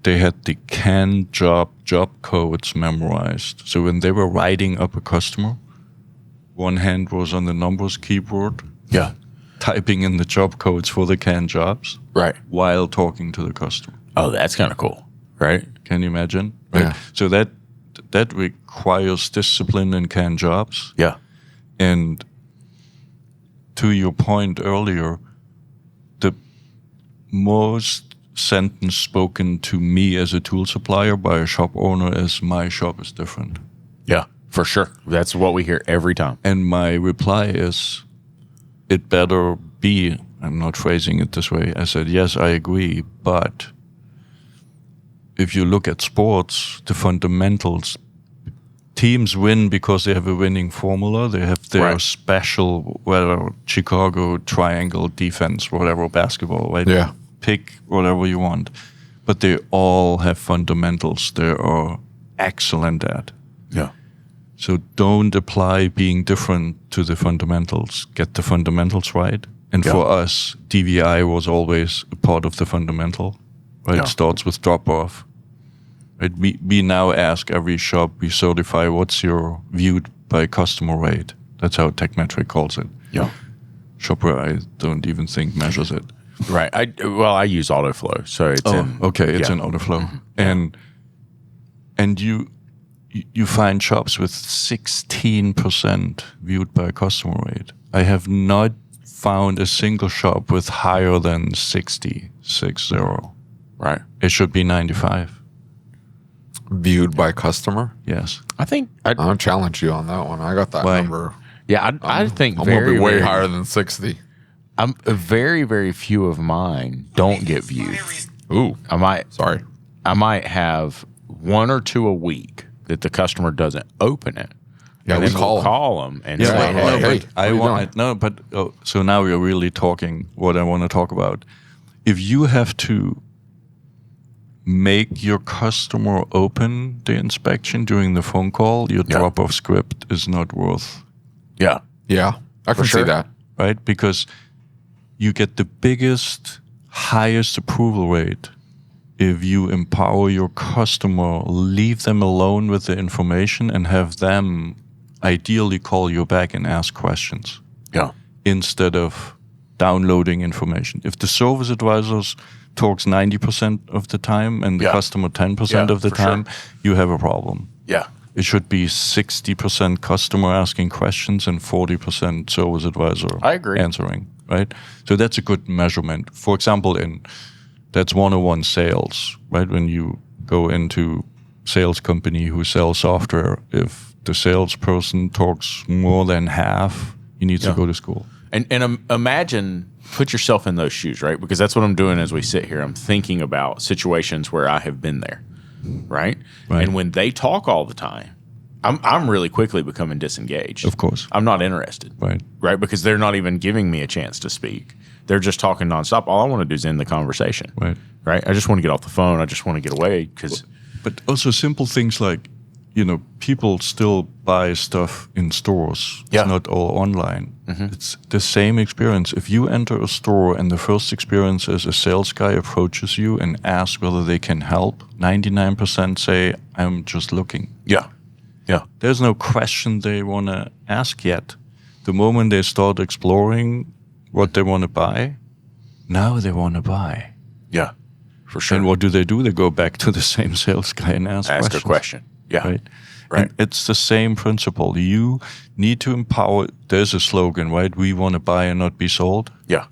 they had the CAN job codes memorized. So when they were writing up a customer, one hand was on the numbers keyboard, typing in the job codes for the CAN jobs, right, while talking to the customer. Oh, that's kind of cool, right? Can you imagine? Right? Yeah. So that requires discipline in CAN jobs. Yeah. And to your point earlier, the most sentence spoken to me as a tool supplier by a shop owner is my shop is different. Yeah, for sure. That's what we hear every time. And my reply is, it better be, I'm not phrasing it this way. I said, yes, I agree, but if you look at sports, the fundamentals, teams win because they have a winning formula. They have their special, whether Chicago triangle defense, whatever, basketball, right? Yeah. Pick whatever you want. But they all have fundamentals they are excellent at. Yeah. So don't apply being different to the fundamentals. Get the fundamentals right. And for us, DVI was always a part of the fundamental. Right? It starts with drop-off. Right? We now ask every shop we certify, what's your viewed by customer rate? That's how TechMetric calls it. Yeah. Shopware, I don't even think measures it. Right. I use AutoFlow, so it's it's in AutoFlow. And you find shops with 16% viewed by customer rate. I have not found a single shop with higher than 60. Right. It should be 95. Viewed by customer? Yes. I think I'll challenge you on that one. I got that Why? number. yeah, I think I'm going to very, be way very, higher than 60. I'm very, very few of mine don't get viewed. Ooh. I might have 1 or 2 a week that the customer doesn't open it. Yeah, and we then we'll call 'em. call them and Yeah, say, well, hey, hey, what are you doing? so now we're really talking what I want to talk about. If you have to make your customer open the inspection during the phone call, your drop-off script is not worth, yeah, Yeah, I can see sure. that. right? Because you get the biggest, highest approval rate if you empower your customer, leave them alone with the information, and have them ideally call you back and ask questions yeah, instead of downloading information. If the service advisors talks 90% of the time and the customer 10% of the for time, you have a problem. yeah, It should be 60% customer asking questions and 40% service advisor I agree. answering, right? So that's a good measurement. For example, that's 101 sales, right? When you go into sales company who sells software, if the salesperson talks more than half, he needs to go to school. And imagine, put yourself in those shoes, right? Because that's what I'm doing as we sit here. I'm thinking about situations where I have been there, right? And when they talk all the time, I'm really quickly becoming disengaged. Of course. I'm not interested, right? Because they're not even giving me a chance to speak. They're just talking nonstop. All I want to do is end the conversation, right? I just want to get off the phone. I just want to get away because. But also simple things like, people still buy stuff in stores. It's not all online. It's the same experience. If you enter a store and the first experience is a sales guy approaches you and asks whether they can help, 99% say, I'm just looking. Yeah. There's no question they want to ask yet. The moment they start exploring what they want to buy, now they want to buy. Yeah, for sure. And what do? They go back to the same sales guy and ask a question. Yeah. Right. Right. And it's the same principle. You need to empower. There's a slogan, right? We want to buy and not be sold. Yeah.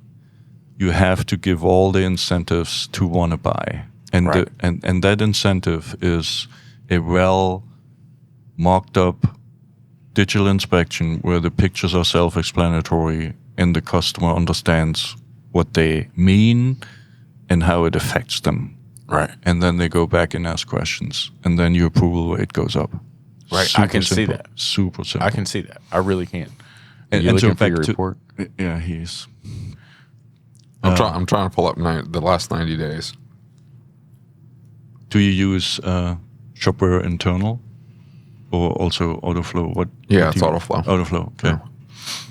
You have to give all the incentives to want to buy. And and that incentive is a well mocked up digital inspection where the pictures are self-explanatory and the customer understands what they mean and how it affects them. Right. And then they go back and ask questions. And then your approval rate goes up. Right. Super I can see simple. that. Super simple. I can see that. I really can. And, you so looking for back your to report? Yeah, he's. I'm trying to pull up the last 90 days. Do you use Shopware internal or also AutoFlow? What do It's you- AutoFlow. AutoFlow. Okay. Yeah.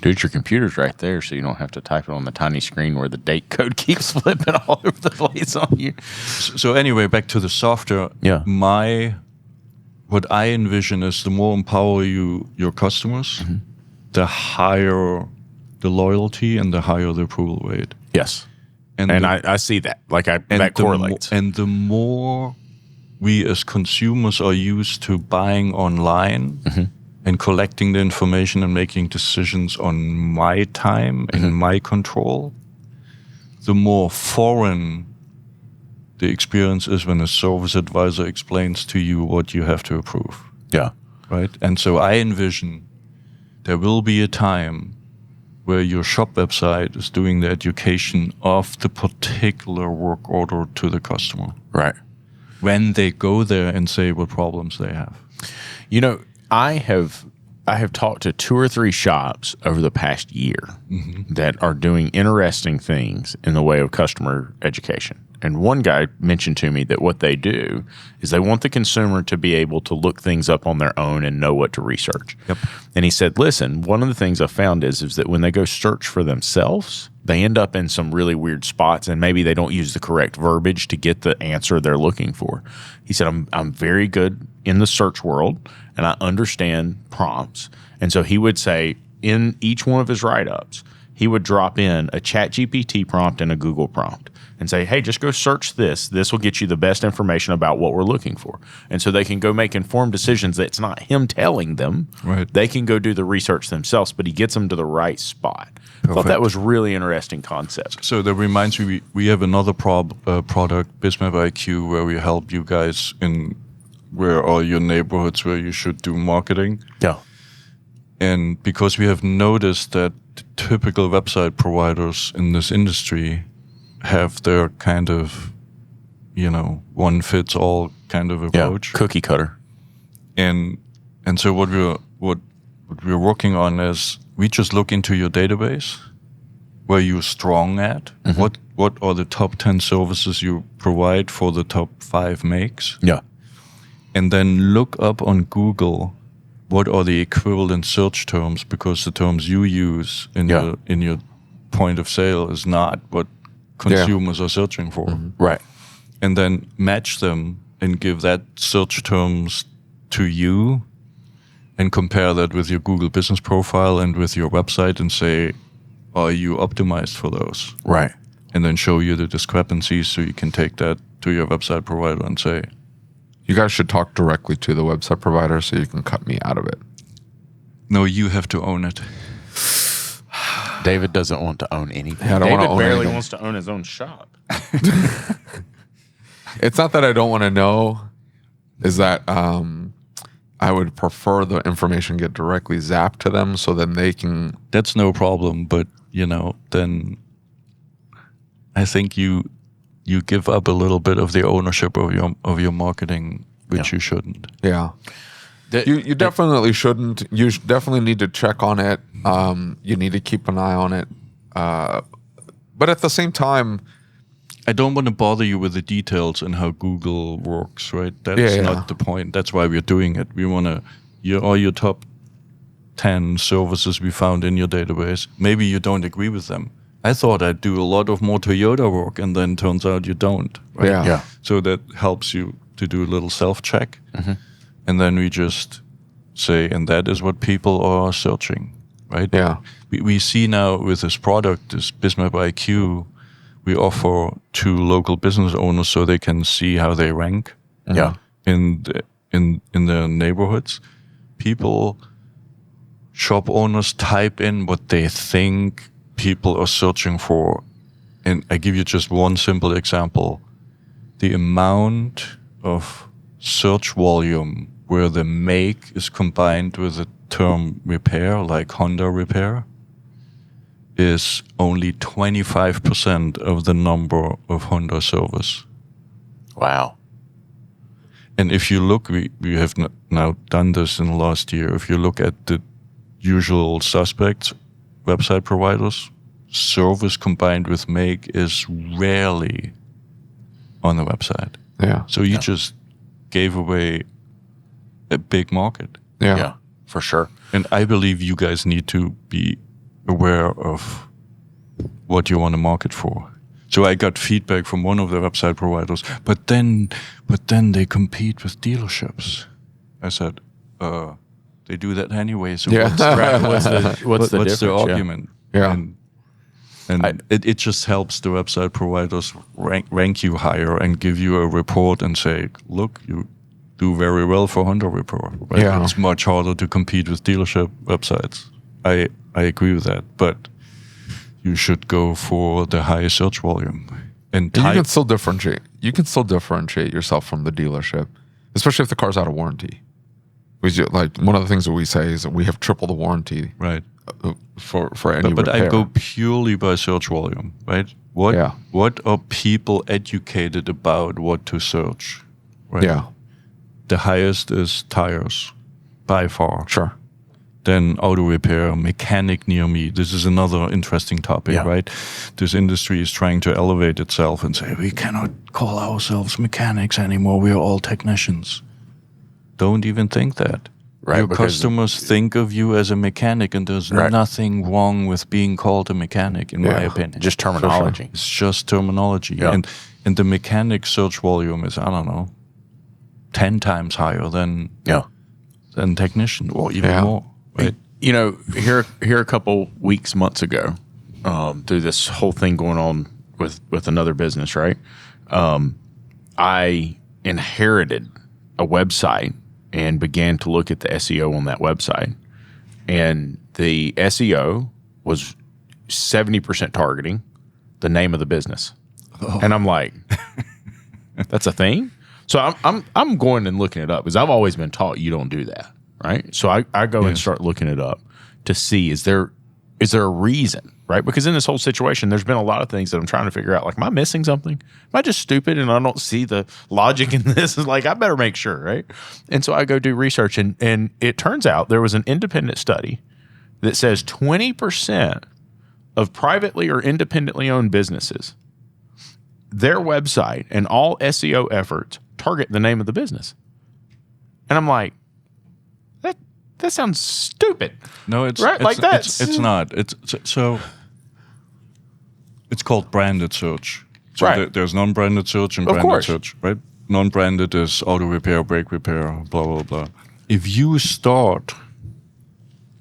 Dude, your computer's right there, so you don't have to type it on the tiny screen where the date code keeps flipping all over the place on you. So anyway, back to the software. Yeah. What I envision is the more empower your customers, the higher the loyalty and the higher the approval rate. Yes. And I see that. That correlates. And the more we as consumers are used to buying online and collecting the information and making decisions on my time and my control, the more foreign the experience is when a service advisor explains to you what you have to approve. Yeah. Right? And so I envision there will be a time where your shop website is doing the education of the particular work order to the customer. Right. When they go there and say what problems they have. I have talked to 2 or 3 shops over the past year that are doing interesting things in the way of customer education. And one guy mentioned to me that what they do is they want the consumer to be able to look things up on their own and know what to research. Yep. And he said, listen, one of the things I found is that when they go search for themselves, they end up in some really weird spots and maybe they don't use the correct verbiage to get the answer they're looking for. He said, I'm very good in the search world and I understand prompts. And so he would say in each one of his write-ups, he would drop in a ChatGPT prompt and a Google prompt and say, hey, just go search this. This will get you the best information about what we're looking for. And so they can go make informed decisions. It's not him telling them. Right. They can go do the research themselves, but he gets them to the right spot. I thought that was really interesting concept. So that reminds me, we have another product, Bismap IQ, where we help you guys in where are your neighborhoods where you should do marketing. Yeah. And because we have noticed that typical website providers in this industry have their kind of, one fits all kind of approach. Cookie cutter. And so what we're working on is we just look into your database where you're strong at. Mm-hmm. What are the top 10 services you provide for the top 5 makes? Yeah. And then look up on Google what are the equivalent search terms, because the terms you use in your point of sale is not what consumers are searching for. Mm-hmm. Right. And then match them and give that search terms to you and compare that with your Google business profile and with your website and say, are you optimized for those? Right. And then show you the discrepancies so you can take that to your website provider and say, you guys should talk directly to the website provider so you can cut me out of it. no, you have to own it. David doesn't want to own anything. Yeah, I don't David wanna own barely anything. wants to own his own shop. It's not that I don't want to know, is that I would prefer the information get directly zapped to them so then they can... That's no problem, but, then I think you give up a little bit of the ownership of your marketing, which you shouldn't. Yeah. You definitely shouldn't. You definitely need to check on it. You need to keep an eye on it. But at the same time... I don't want to bother you with the details and how Google works, right? That's not the point. That's why we're doing it. We want to... your top 10 services we found in your database. Maybe you don't agree with them. I thought I'd do a lot of more Toyota work, and then turns out you don't. Right? Yeah. So that helps you to do a little self-check. Mm-hmm. And then we just say, and that is what people are searching, right? Yeah. We see now with this product, this Bismap IQ, we offer to local business owners so they can see how they rank in their neighborhoods. People, shop owners type in what they think people are searching for. And I give you just one simple example. The amount of search volume where the make is combined with the term repair, like Honda repair, is only 25% of the number of Honda service. Wow. And if you look, we have now done this in the last year. If you look at the usual suspects, website providers, service combined with make is rarely on the website. Yeah. So you just gave away a big market. Yeah. For sure. And I believe you guys need to be aware of what you want to market for. So I got feedback from one of the website providers, but then they compete with dealerships. I said, they do that anyway. So what's the argument? Yeah. And it just helps the website providers rank you higher and give you a report and say, look, you do very well for Honda report. Right? Yeah. It's much harder to compete with dealership websites. I agree with that, but you should go for the highest search volume. And you can still differentiate. You can still differentiate yourself from the dealership, especially if the car's out of warranty. Like one of the things that we say is that we have triple the warranty, right, for any but repair. I go purely by search volume, right? What are people educated about what to search? Right? Yeah. The highest is tires, by far. Sure. Then auto repair, mechanic near me. This is another interesting topic, right? This industry is trying to elevate itself and say, we cannot call ourselves mechanics anymore. We are all technicians. Don't even think that. Right, your customers think of you as a mechanic, and there's nothing wrong with being called a mechanic, in my opinion. Just terminology. It's just terminology. Yeah. And the mechanic search volume is, 10 times higher than technician, or even more. Right? Here a couple weeks, months ago, through this whole thing going on with another business, right? I inherited a website and began to look at the SEO on that website. And the SEO was 70% targeting the name of the business. Oh. And I'm like, that's a thing? So I'm going and looking it up because I've always been taught you don't do that, right? So I go and start looking it up to see is there a reason, right? Because in this whole situation, there's been a lot of things that I'm trying to figure out. Like, am I missing something? Am I just stupid and I don't see the logic in this? It's like, I better make sure, right? And so I go do research, and it turns out there was an independent study that says 20% of privately or independently owned businesses, their website and all SEO efforts target the name of the business. And I'm like, that sounds stupid. No, it's right. Like that. It's not. So it's called branded search. So right. There's non-branded search and branded search, right? Non-branded is auto repair, brake repair, blah blah blah. If you start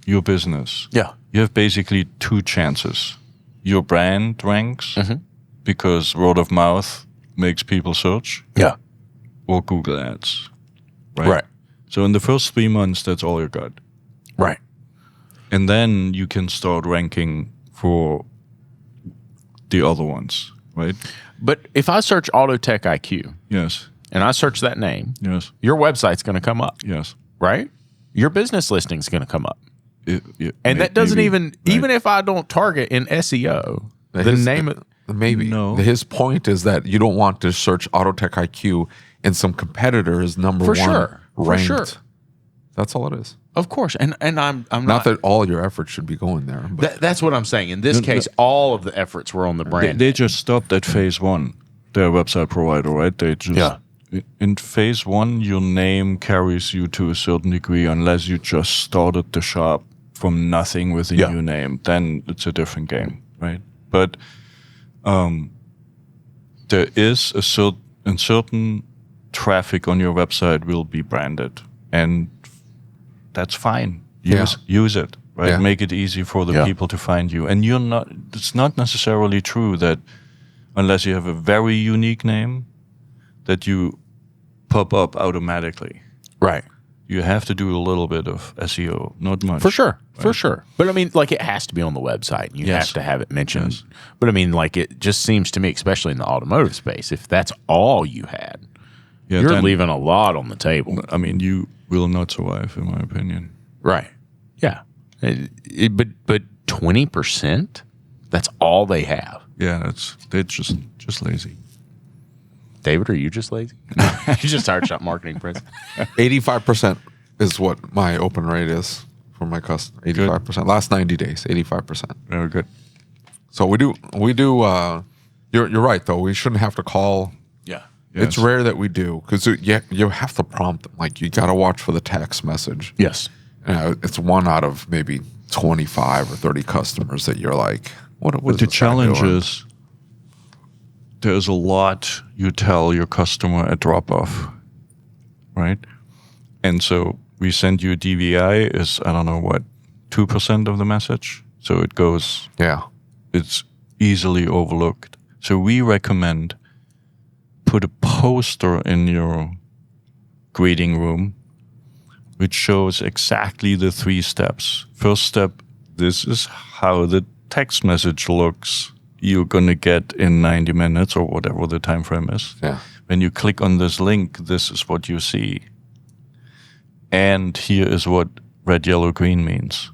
your business, you have basically two chances. Your brand ranks because word of mouth makes people search. Yeah. Or Google Ads. Right. So in the first 3 months, that's all you got. Right. And then you can start ranking for the other ones, right? But if I search AutoTech IQ, yes, and I search that name, yes, your website's going to come up. Yes. Right? Your business listing's going to come up. And that doesn't even if I don't target in SEO, the name of maybe. No. His point is that you don't want to search AutoTech IQ and some competitor is number one ranked. For sure. That's all it is. Of course. And I'm not that all your efforts should be going there. But that's what I'm saying. In this case, all of the efforts were on the brand. They just stopped at phase one, their website provider, right? They just in phase one, your name carries you to a certain degree unless you just started the shop from nothing with a new name. Then it's a different game, right? But there is a certain traffic on your website will be branded, and that's fine. Use it, right? Make it easy for the people to find you. And it's not necessarily true that unless you have a very unique name that you pop up automatically. Right. You have to do a little bit of SEO, not much. For sure. Right? For sure. But I mean, like, it has to be on the website. You have to have it mentioned. Yes. But I mean, like, it just seems to me, especially in the automotive space, if that's all you had, you're leaving a lot on the table. I mean, you will not survive, in my opinion. Right. Yeah. But 20%? That's all they have. Yeah, they're just lazy. David, are you just lazy? You just hired shop marketing president. 85% is what my open rate is for my customer. 85%. Good. Last 90 days, 85%. Very good. So we do. You're right though. We shouldn't have to call. Yeah. Yes. It's rare that we do because you have to prompt them. Like, you got to watch for the text message. Yes. It's one out of maybe 25 or 30 customers that you're like, what But the challenge is there's a lot you tell your customer at drop-off, right? And so we send you a DVI is, I don't know what, 2% of the message. So it goes, it's easily overlooked. So we recommend put a poster in your greeting room which shows exactly the 3 steps. First step, this is how the text message looks you're going to get in 90 minutes or whatever the time frame is. Yeah. When you click on this link, this is what you see. And here is what red, yellow, green means.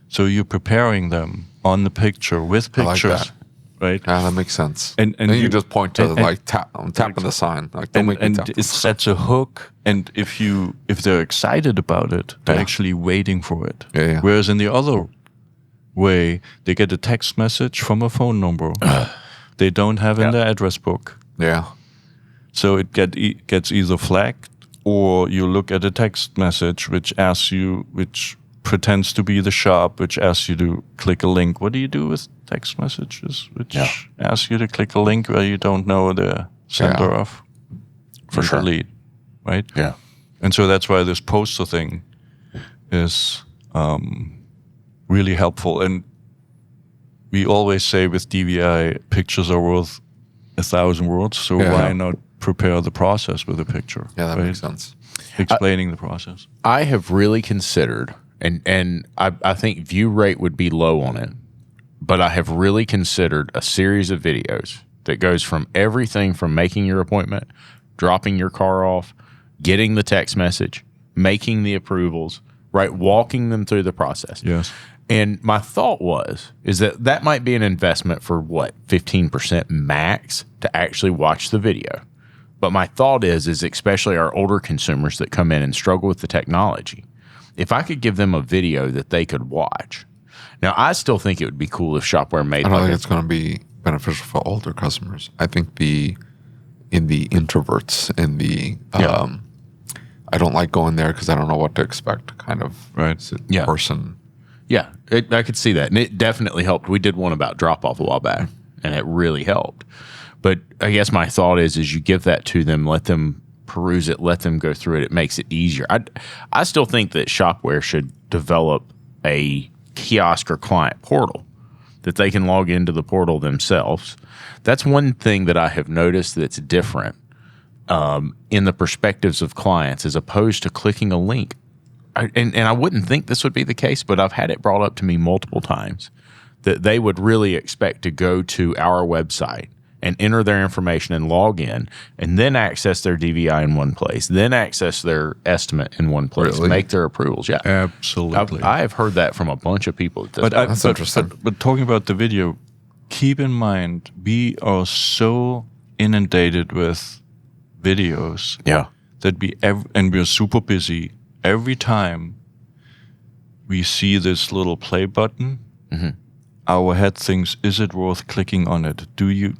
So you're preparing them on the picture with pictures. I like that. Right? Yeah, that makes sense. And then you just point to tapping the sign. Like, don't make me tap. And it sets a hook. And if they're excited about it, they're actually waiting for it. Yeah. Whereas in the other way, they get a text message from a phone number they don't have in their address book. Yeah. So it gets either flagged, or you look at a text message which pretends to be the shop, which asks you to click a link. What do you do with text messages which ask you to click a link where you don't know the sender of? For sure. Delete, right? Yeah. And so that's why this poster thing is really helpful. And we always say with DVI, pictures are worth 1,000 words. So why not prepare the process with a picture? Yeah, that makes sense. Explaining the process. I have really considered, and I think view rate would be low on it, but I have really considered a series of videos that goes from everything from making your appointment, dropping your car off, getting the text message, making the approvals, right, walking them through the process. Yes. And my thought is that might be an investment for 15% max to actually watch the video. But my thought is especially our older consumers that come in and struggle with the technology, if I could give them a video that they could watch. Now, I still think it would be cool if Shopware made. I don't think it's going to be beneficial for older customers. I think in the introverts, in the I don't like going there because I don't know what to expect kind of person. Yeah, I could see that. And it definitely helped. We did one about drop-off a while back, and it really helped. But I guess my thought is you give that to them, let them peruse it, let them go through it. It makes it easier. I still think that Shopware should develop a kiosk or client portal that they can log into the portal themselves. That's one thing that I have noticed that's different in the perspectives of clients as opposed to clicking a link. And I wouldn't think this would be the case, but I've had it brought up to me multiple times that they would really expect to go to our website and enter their information and log in and then access their DVI in one place, then access their estimate in one place, make their approvals. Yeah, absolutely. I have heard that from a bunch of people. That's interesting. But talking about the video, keep in mind, we are so inundated with videos that and we're super busy. Every time we see this little play button, our head thinks, is it worth clicking on it? Do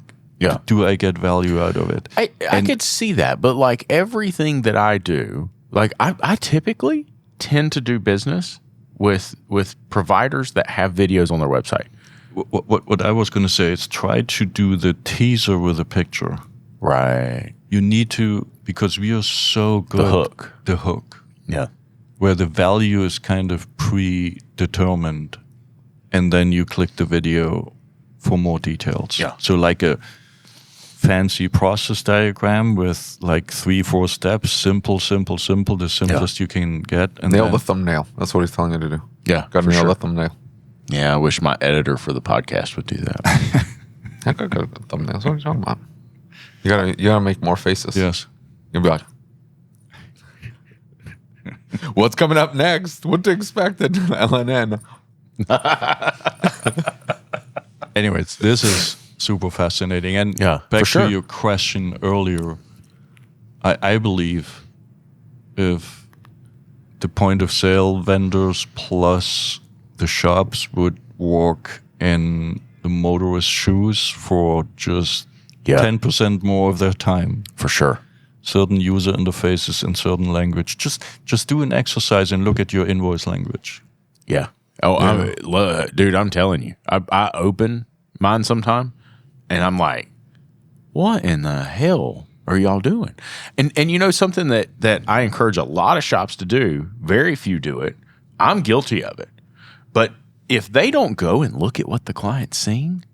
I get value out of it? I could see that, but like everything that I do, like I typically tend to do business with providers that have videos on their website. What I was going to say is try to do the teaser with a picture. Right. You need to, because we are so good. The hook. Yeah. Where the value is kind of predetermined, and then you click the video for more details. Yeah. So like a fancy process diagram with like 3-4 steps, simple, the simplest you can get. And nail the thumbnail. That's what he's telling you to do. Yeah. Got to nail the thumbnail. Yeah, I wish my editor for the podcast would do that. I got good thumbnails. What are you talking about? You gotta make more faces. Yes. You'll be like, what's coming up next? What to expect at LNN? Anyways, this is super fascinating. And back to your question earlier, I believe if the point of sale vendors plus the shops would work in the motorist shoes for just 10% more of their time. For sure. Certain user interfaces in certain language. Just do an exercise and look at your invoice language. Yeah. Oh, dude, I'm telling you. I open mine sometime, and I'm like, what in the hell are y'all doing? And you know something that I encourage a lot of shops to do, very few do it. I'm guilty of it. But if they don't go and look at what the client's seeing,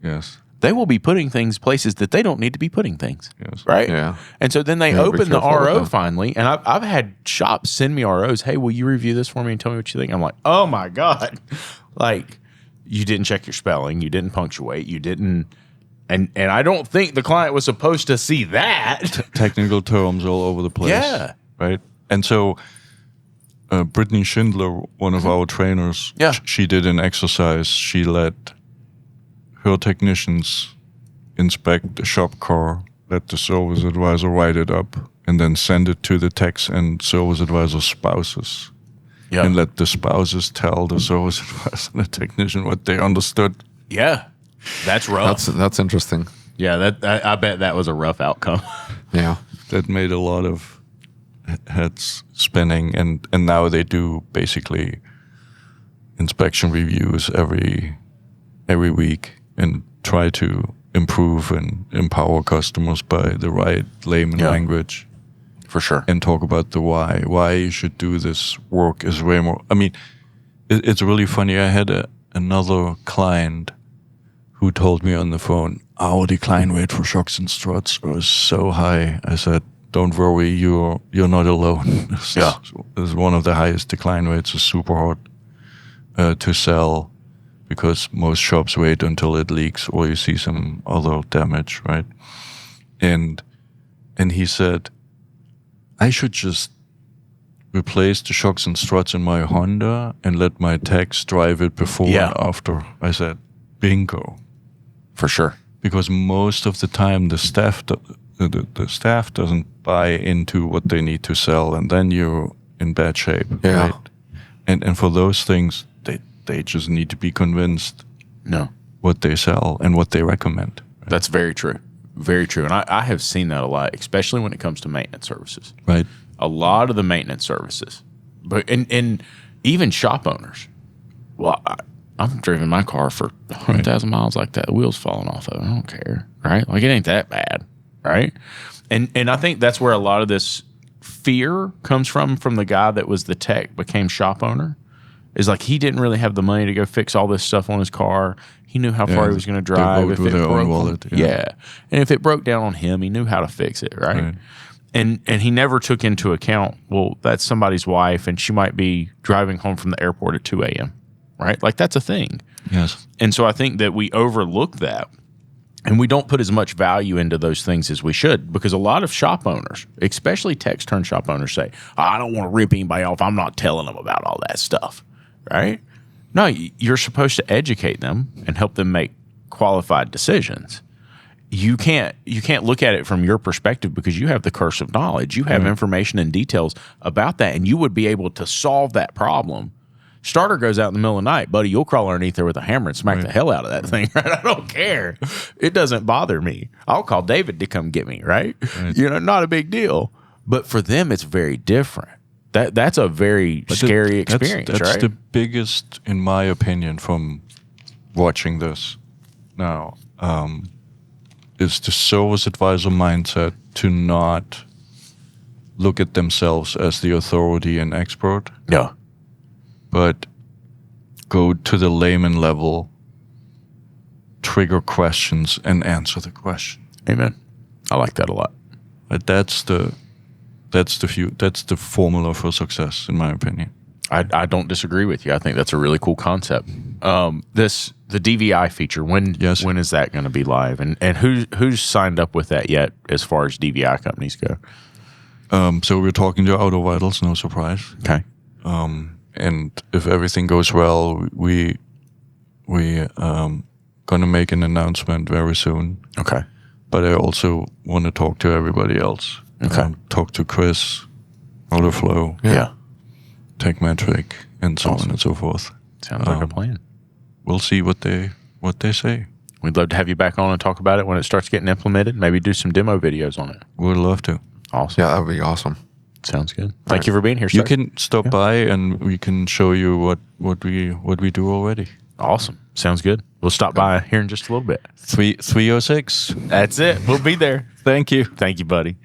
they will be putting things places that they don't need to be putting things. Yes. Right? Yeah. And so then they open the RO finally, and I've had shops send me ROs. Hey, will you review this for me and tell me what you think? I'm like, oh my God. Like, you didn't check your spelling, you didn't punctuate, you didn't, and I don't think the client was supposed to see that. Technical terms all over the place. Yeah. Right? And so Brittany Schindler, one of our trainers, she did an exercise. She let her technicians inspect the shop car, let the service advisor write it up, and then send it to the techs and service advisor spouses. Yeah. And let the spouses tell the service advisor and the technician what they understood. Yeah. That's rough. That's interesting. Yeah, I bet that was a rough outcome. Yeah. That made a lot of heads spinning, and now they do basically inspection reviews every week and try to improve and empower customers by the right layman language. For sure. And talk about the why. Why you should do this work is way more. I mean, it's really funny. I had another client who told me on the phone, our decline rate for shocks and struts was so high. I said, don't worry, you're not alone. It's one of the highest decline rates. It's super hard to sell because most shops wait until it leaks or you see some other damage, right? And he said, I should just replace the shocks and struts in my Honda and let my techs drive it before and after. I said, bingo. For sure. Because most of the time the staff doesn't buy into what they need to sell, and then you're in bad shape. Yeah. Right? And for those things, they just need to be convinced what they sell and what they recommend. Right? That's very true. Very true. And I have seen that a lot, especially when it comes to maintenance services. Right. A lot of the maintenance services, but and even shop owners. Well, I've driven my car for 100,000 miles like that. The wheels falling off of it. I don't care, right? Like, it ain't that bad, right? And I think that's where a lot of this fear comes from the guy that was the tech, became shop owner. Is like he didn't really have the money to go fix all this stuff on his car. He knew how far he was going to drive. If it broke, and if it broke down on him, he knew how to fix it, right? And he never took into account, well, that's somebody's wife, and she might be driving home from the airport at 2 a.m., right? Like, that's a thing. Yes. And so I think that we overlook that, and we don't put as much value into those things as we should, because a lot of shop owners, especially techs turned shop owners, say, I don't want to rip anybody off. I'm not telling them about all that stuff, right? No, you're supposed to educate them and help them make qualified decisions. You can't look at it from your perspective because you have the curse of knowledge. You have information and details about that, and you would be able to solve that problem. Starter goes out in the middle of the night, buddy, you'll crawl underneath there with a hammer and smack the hell out of that thing, right? I don't care. It doesn't bother me. I'll call David to come get me, right? Not a big deal. But for them, it's very different. That's a very scary experience, right? That's the biggest, in my opinion, from watching this now, is the service advisor mindset to not look at themselves as the authority and expert. Yeah. But go to the layman level, trigger questions, and answer the question. Amen. I like that a lot. But that's the formula for success, in my opinion. I don't disagree with you. I think that's a really cool concept. The DVI feature, when is that going to be live? And who's signed up with that yet as far as DVI companies go? So we're talking to Autovitals, no surprise. Okay. And if everything goes well, we gonna make an announcement very soon. Okay. But I also want to talk to everybody else. Okay. Talk to Chris, Autoflow, TechMetric, and so on and so forth. Sounds like a plan. We'll see what they say. We'd love to have you back on and talk about it when it starts getting implemented. Maybe do some demo videos on it. We'd love to. Awesome. Yeah, that would be awesome. Sounds good. Thank you for being here, sir. You can stop by and we can show you what we do already. Awesome. Sounds good. We'll stop by here in just a little bit. 306. That's it. We'll be there. Thank you. Thank you, buddy.